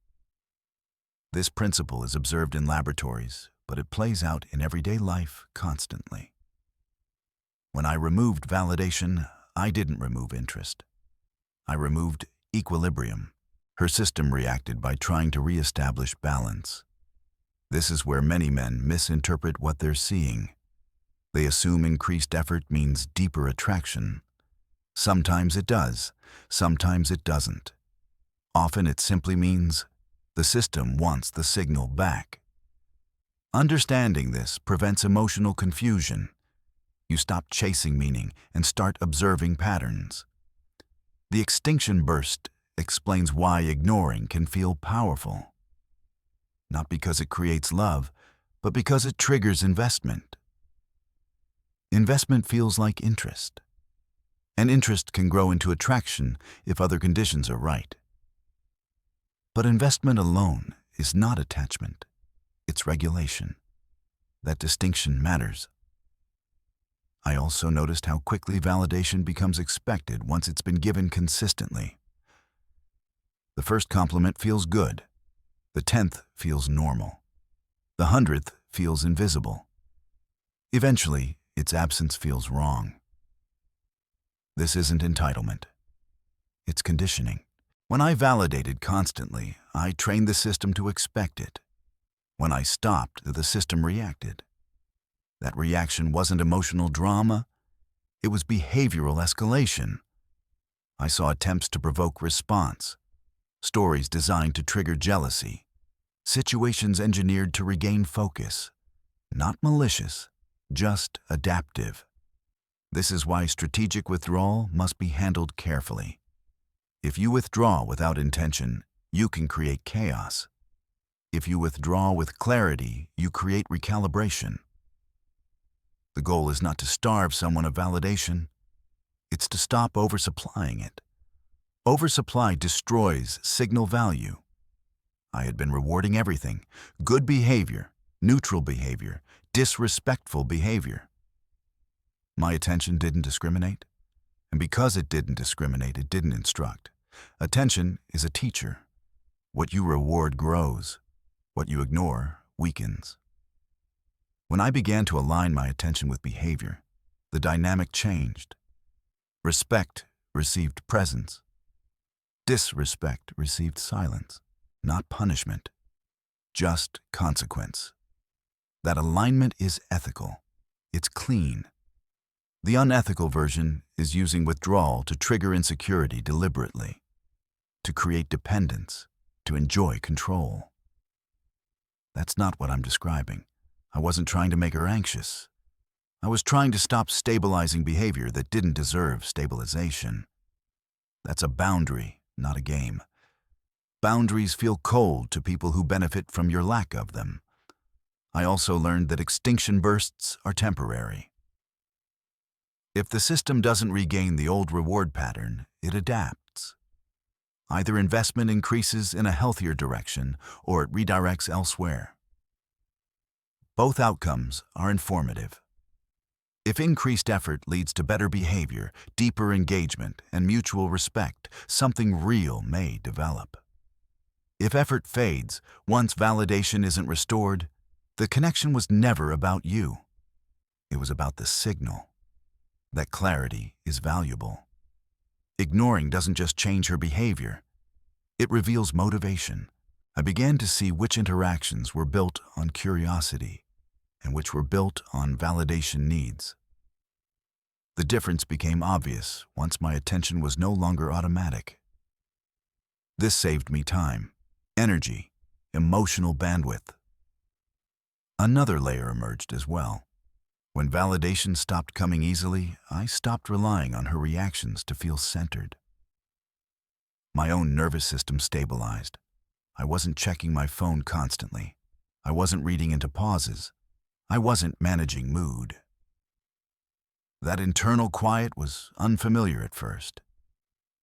This principle is observed in laboratories, but it plays out in everyday life constantly. When I removed validation, I didn't remove interest. I removed equilibrium. Her system reacted by trying to reestablish balance. This is where many men misinterpret what they're seeing. They assume increased effort means deeper attraction. Sometimes it does, sometimes it doesn't. Often it simply means the system wants the signal back. Understanding this prevents emotional confusion. You stop chasing meaning and start observing patterns. The extinction burst explains why ignoring can feel powerful. Not because it creates love, but because it triggers investment. Investment feels like interest. And interest can grow into attraction if other conditions are right. But investment alone is not attachment. It's regulation. That distinction matters. I also noticed how quickly validation becomes expected once it's been given consistently. The first compliment feels good. The 10th feels normal. The 100th feels invisible. Eventually, its absence feels wrong. This isn't entitlement. It's conditioning. When I validated constantly, I trained the system to expect it. When I stopped, the system reacted. That reaction wasn't emotional drama. It was behavioral escalation. I saw attempts to provoke response, stories designed to trigger jealousy, situations engineered to regain focus. Not malicious, just adaptive. This is why strategic withdrawal must be handled carefully. If you withdraw without intention, you can create chaos. If you withdraw with clarity, you create recalibration. The goal is not to starve someone of validation. It's to stop oversupplying it. Oversupply destroys signal value. I had been rewarding everything: good behavior, neutral behavior, disrespectful behavior. My attention didn't discriminate, and because it didn't discriminate, it didn't instruct. Attention is a teacher. What you reward grows. What you ignore weakens. When I began to align my attention with behavior, the dynamic changed. Respect received presence. Disrespect received silence, not punishment, just consequence. That alignment is ethical. It's clean. The unethical version is using withdrawal to trigger insecurity deliberately, to create dependence, to enjoy control. That's not what I'm describing. I wasn't trying to make her anxious. I was trying to stop stabilizing behavior that didn't deserve stabilization. That's a boundary, not a game. Boundaries feel cold to people who benefit from your lack of them. I also learned that extinction bursts are temporary. If the system doesn't regain the old reward pattern, it adapts. Either investment increases in a healthier direction or it redirects elsewhere. Both outcomes are informative. If increased effort leads to better behavior, deeper engagement, and mutual respect, something real may develop. If effort fades, once validation isn't restored, the connection was never about you. It was about the signal. That clarity is valuable. Ignoring doesn't just change her behavior. It reveals motivation. I began to see which interactions were built on curiosity and which were built on validation needs. The difference became obvious once my attention was no longer automatic. This saved me time, energy, emotional bandwidth. Another layer emerged as well. When validation stopped coming easily, I stopped relying on her reactions to feel centered. My own nervous system stabilized. I wasn't checking my phone constantly. I wasn't reading into pauses. I wasn't managing mood. That internal quiet was unfamiliar at first.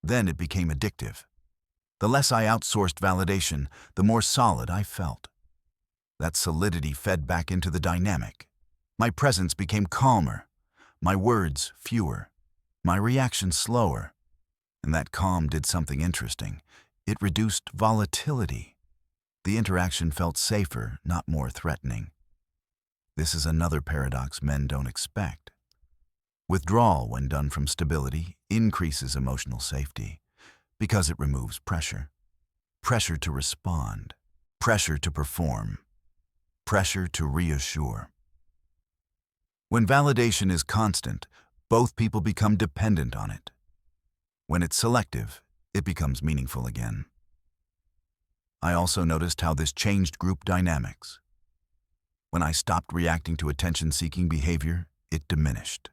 Then it became addictive. The less I outsourced validation, the more solid I felt. That solidity fed back into the dynamic. My presence became calmer. my words fewer, my reactions slower. And that calm did something interesting. It reduced volatility. The interaction felt safer, not more threatening. This is another paradox men don't expect. Withdrawal, when done from stability, increases emotional safety because it removes pressure. Pressure to respond, pressure to perform, pressure to reassure. When validation is constant, both people become dependent on it. When it's selective, it becomes meaningful again. I also noticed how this changed group dynamics. When I stopped reacting to attention-seeking behavior, it diminished.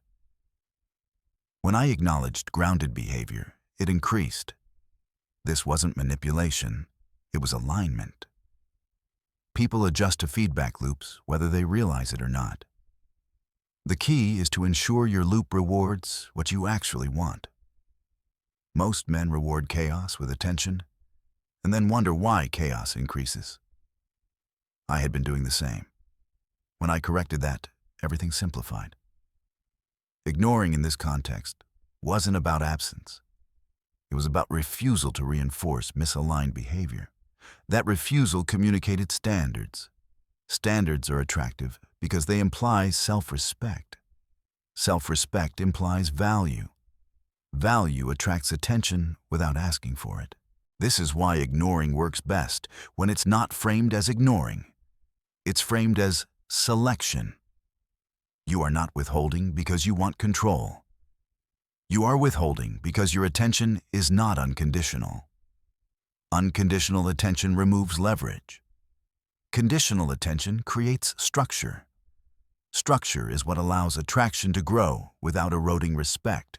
When I acknowledged grounded behavior, it increased. This wasn't manipulation, it was alignment. People adjust to feedback loops whether they realize it or not. The key is to ensure your loop rewards what you actually want. Most men reward chaos with attention, and then wonder why chaos increases. I had been doing the same. When I corrected that, everything simplified. Ignoring in this context wasn't about absence. It was about refusal to reinforce misaligned behavior. That refusal communicated standards. Standards are attractive because they imply self-respect. Self-respect implies value. Value attracts attention without asking for it. This is why ignoring works best when it's not framed as ignoring. It's framed as selection. You are not withholding because you want control. You are withholding because your attention is not unconditional. Unconditional attention removes leverage. Conditional attention creates structure. Structure is what allows attraction to grow without eroding respect.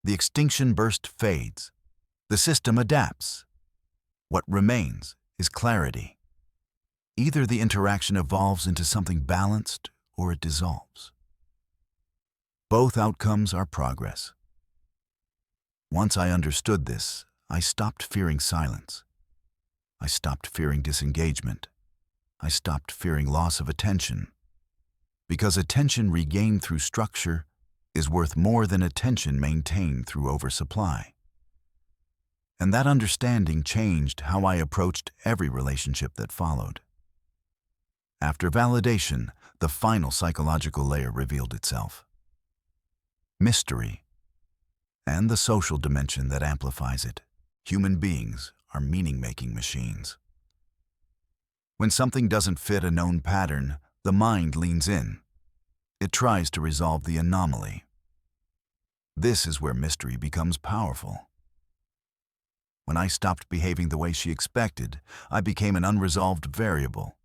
The extinction burst fades. The system adapts. What remains is clarity. Either the interaction evolves into something balanced or it dissolves. Both outcomes are progress. Once I understood this, I stopped fearing silence. I stopped fearing disengagement. I stopped fearing loss of attention. Because attention regained through structure is worth more than attention maintained through oversupply. And that understanding changed how I approached every relationship that followed. After validation, the final psychological layer revealed itself. Mystery, and the social dimension that amplifies it. Human beings are meaning-making machines. When something doesn't fit a known pattern, the mind leans in. It tries to resolve the anomaly. This is where mystery becomes powerful. When I stopped behaving the way she expected, I became an unresolved variable.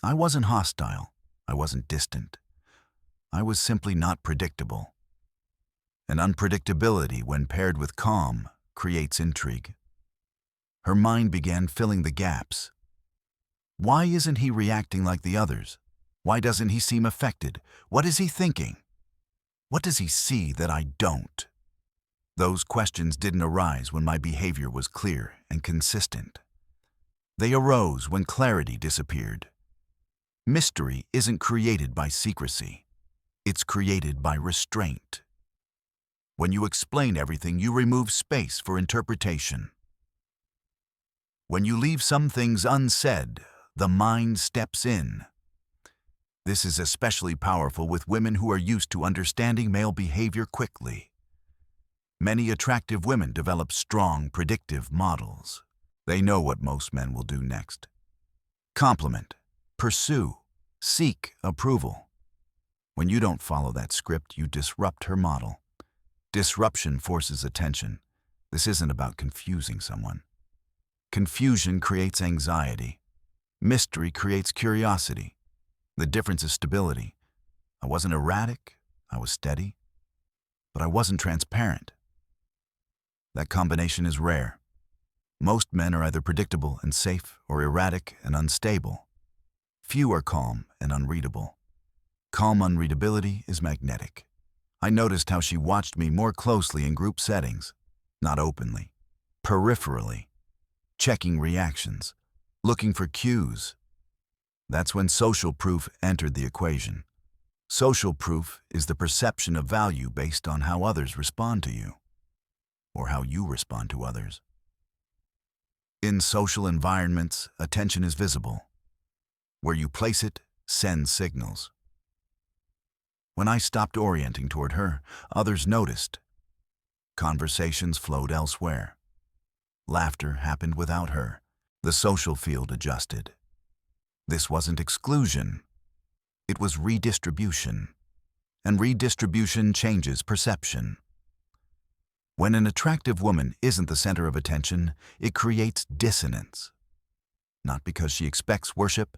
I wasn't hostile. I wasn't distant. I was simply not predictable. And unpredictability, when paired with calm, creates intrigue. Her mind began filling the gaps. Why isn't he reacting like the others? Why doesn't he seem affected? What is he thinking? What does he see that I don't? Those questions didn't arise when my behavior was clear and consistent. They arose when clarity disappeared. Mystery isn't created by secrecy. It's created by restraint. When you explain everything, you remove space for interpretation. When you leave some things unsaid, the mind steps in. This is especially powerful with women who are used to understanding male behavior quickly. Many attractive women develop strong, predictive models. They know what most men will do next. Compliment, pursue, seek approval. When you don't follow that script, you disrupt her model. Disruption forces attention. This isn't about confusing someone. Confusion creates anxiety. Mystery creates curiosity. The difference is stability. I wasn't erratic, I was steady, but I wasn't transparent. That combination is rare. Most men are either predictable and safe or erratic and unstable. Few are calm and unreadable. Calm unreadability is magnetic. I noticed how she watched me more closely in group settings, not openly, peripherally, checking reactions, looking for cues. That's when social proof entered the equation. Social proof is the perception of value based on how others respond to you, or how you respond to others. In social environments, attention is visible. Where you place it sends signals. When I stopped orienting toward her, others noticed. Conversations flowed elsewhere. Laughter happened without her. The social field adjusted. This wasn't exclusion. It was redistribution. And redistribution changes perception. When an attractive woman isn't the center of attention, it creates dissonance. Not because she expects worship,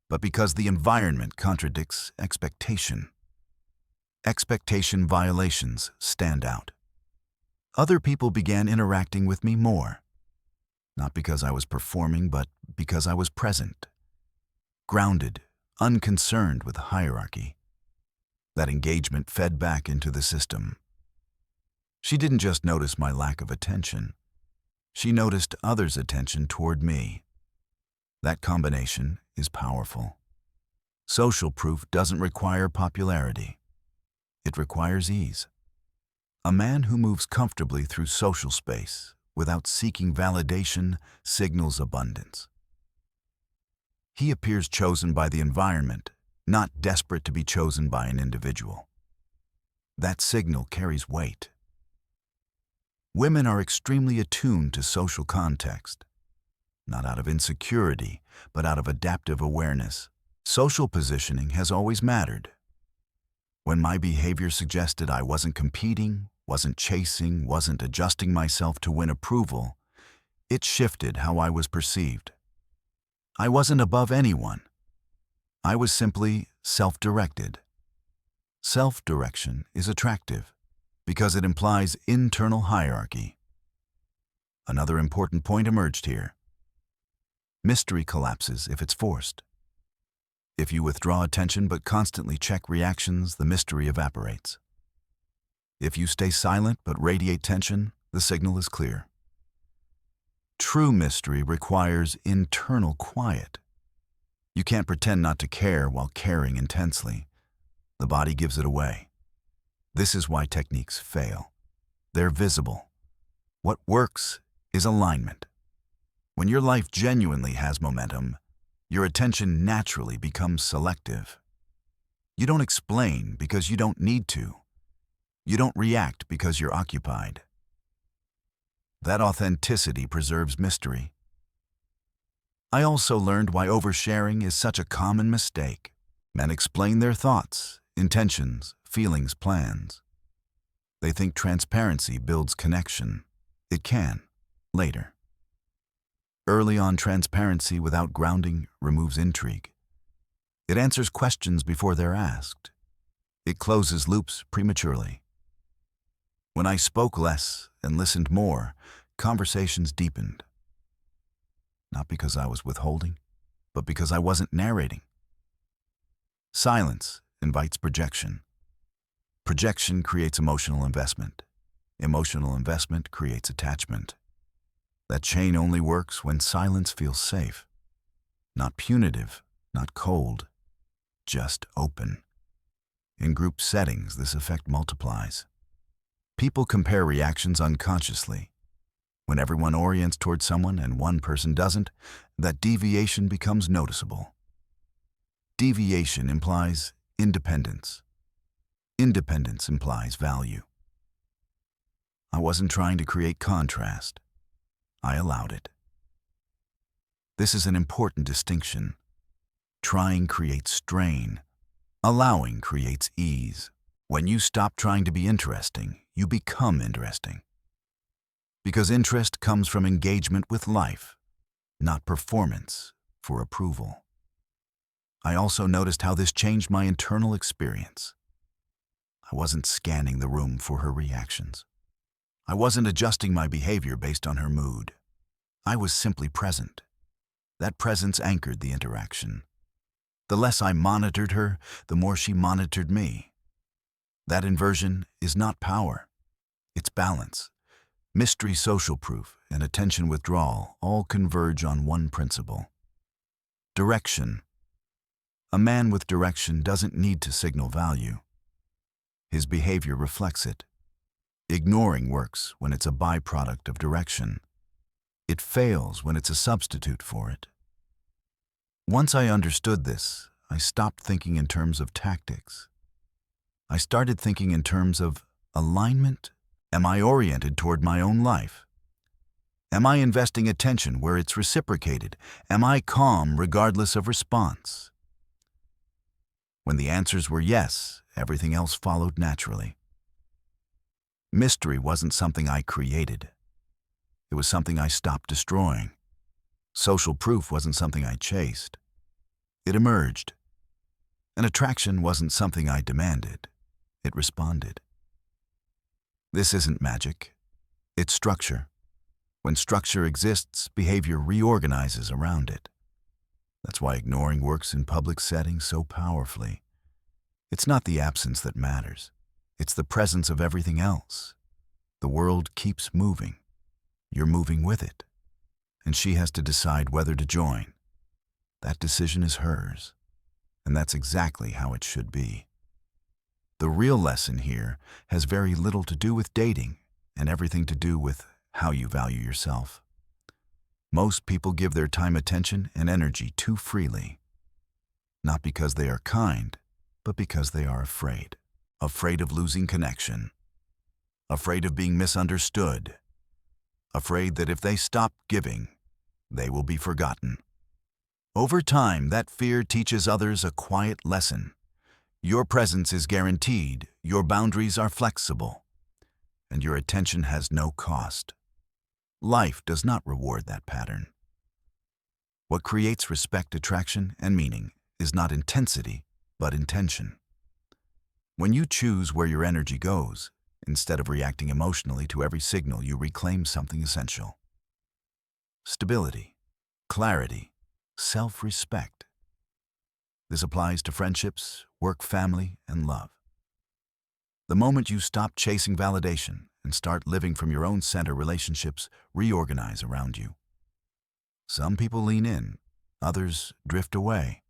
but because the environment contradicts expectation. Expectation violations stand out. Other people began interacting with me more. Not because I was performing, but because I was present. Grounded, unconcerned with hierarchy. That engagement fed back into the system. She didn't just notice my lack of attention. She noticed others' attention toward me. That combination is powerful. Social proof doesn't require popularity. It requires ease. A man who moves comfortably through social space without seeking validation signals abundance. He appears chosen by the environment, not desperate to be chosen by an individual. That signal carries weight. Women are extremely attuned to social context, not out of insecurity, but out of adaptive awareness. Social positioning has always mattered. When my behavior suggested I wasn't competing, wasn't chasing, wasn't adjusting myself to win approval, it shifted how I was perceived. I wasn't above anyone. I was simply self-directed. Self-direction is attractive because it implies internal hierarchy. Another important point emerged here. Mystery collapses if it's forced. If you withdraw attention but constantly check reactions, the mystery evaporates. If you stay silent but radiate tension, the signal is clear. True mystery requires internal quiet. You can't pretend not to care while caring intensely. The body gives it away. This is why techniques fail. They're visible. What works is alignment. When your life genuinely has momentum, your attention naturally becomes selective. You don't explain because you don't need to. You don't react because you're occupied. That authenticity preserves mystery. I also learned why oversharing is such a common mistake. Men explain their thoughts, intentions, feelings, plans. They think transparency builds connection. It can, later. Early on, transparency without grounding removes intrigue. It answers questions before they're asked. It closes loops prematurely. When I spoke less and listened more, conversations deepened. Not because I was withholding, but because I wasn't narrating. Silence invites projection. Projection creates emotional investment. Emotional investment creates attachment. That chain only works when silence feels safe. Not punitive, not cold, just open. In group settings, this effect multiplies. People compare reactions unconsciously. When everyone orients toward someone and one person doesn't, that deviation becomes noticeable. Deviation implies independence. Independence implies value. I wasn't trying to create contrast. I allowed it. This is an important distinction. Trying creates strain. Allowing creates ease. When you stop trying to be interesting, you become interesting. Because interest comes from engagement with life, not performance for approval. I also noticed how this changed my internal experience. I wasn't scanning the room for her reactions. I wasn't adjusting my behavior based on her mood. I was simply present. That presence anchored the interaction. The less I monitored her, the more she monitored me. That inversion is not power. It's balance. Mystery, social proof, and attention withdrawal all converge on one principle. Direction. A man with direction doesn't need to signal value. His behavior reflects it. Ignoring works when it's a byproduct of direction. It fails when it's a substitute for it. Once I understood this, I stopped thinking in terms of tactics. I started thinking in terms of alignment. Am I oriented toward my own life? Am I investing attention where it's reciprocated? Am I calm regardless of response? When the answers were yes, everything else followed naturally. Mystery wasn't something I created. It was something I stopped destroying. Social proof wasn't something I chased. It emerged. An attraction wasn't something I demanded. It responded. This isn't magic. It's structure. When structure exists, behavior reorganizes around it. That's why ignoring works in public settings so powerfully. It's not the absence that matters. It's the presence of everything else. The world keeps moving. You're moving with it. And she has to decide whether to join. That decision is hers. And that's exactly how it should be. The real lesson here has very little to do with dating and everything to do with how you value yourself. Most people give their time, attention, and energy too freely. Not because they are kind, but because they are afraid. Afraid of losing connection. Afraid of being misunderstood. Afraid that if they stop giving, they will be forgotten. Over time, that fear teaches others a quiet lesson. Your presence is guaranteed, your boundaries are flexible, and your attention has no cost. Life does not reward that pattern. What creates respect, attraction, and meaning is not intensity, but intention. When you choose where your energy goes, instead of reacting emotionally to every signal, you reclaim something essential. Stability, clarity, self-respect. This applies to friendships, work, family, and love. The moment you stop chasing validation and start living from your own center, relationships reorganize around you. Some people lean in, others drift away.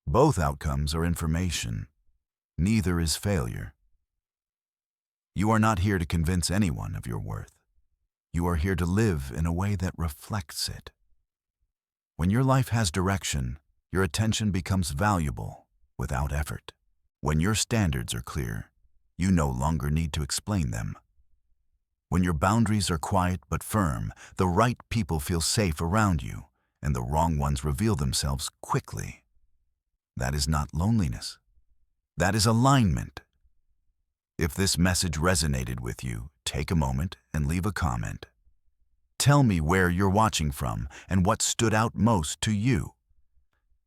Both outcomes are information. Neither is failure. You are not here to convince anyone of your worth. You are here to live in a way that reflects it. When your life has direction, your attention becomes valuable without effort. When your standards are clear, you no longer need to explain them. When your boundaries are quiet but firm, the right people feel safe around you, and the wrong ones reveal themselves quickly. That is not loneliness. That is alignment. If this message resonated with you, take a moment and leave a comment. Tell me where you're watching from and what stood out most to you.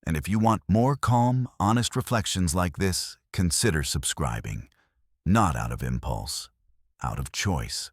And if you want more calm, honest reflections like this, consider subscribing. Not out of impulse, out of choice.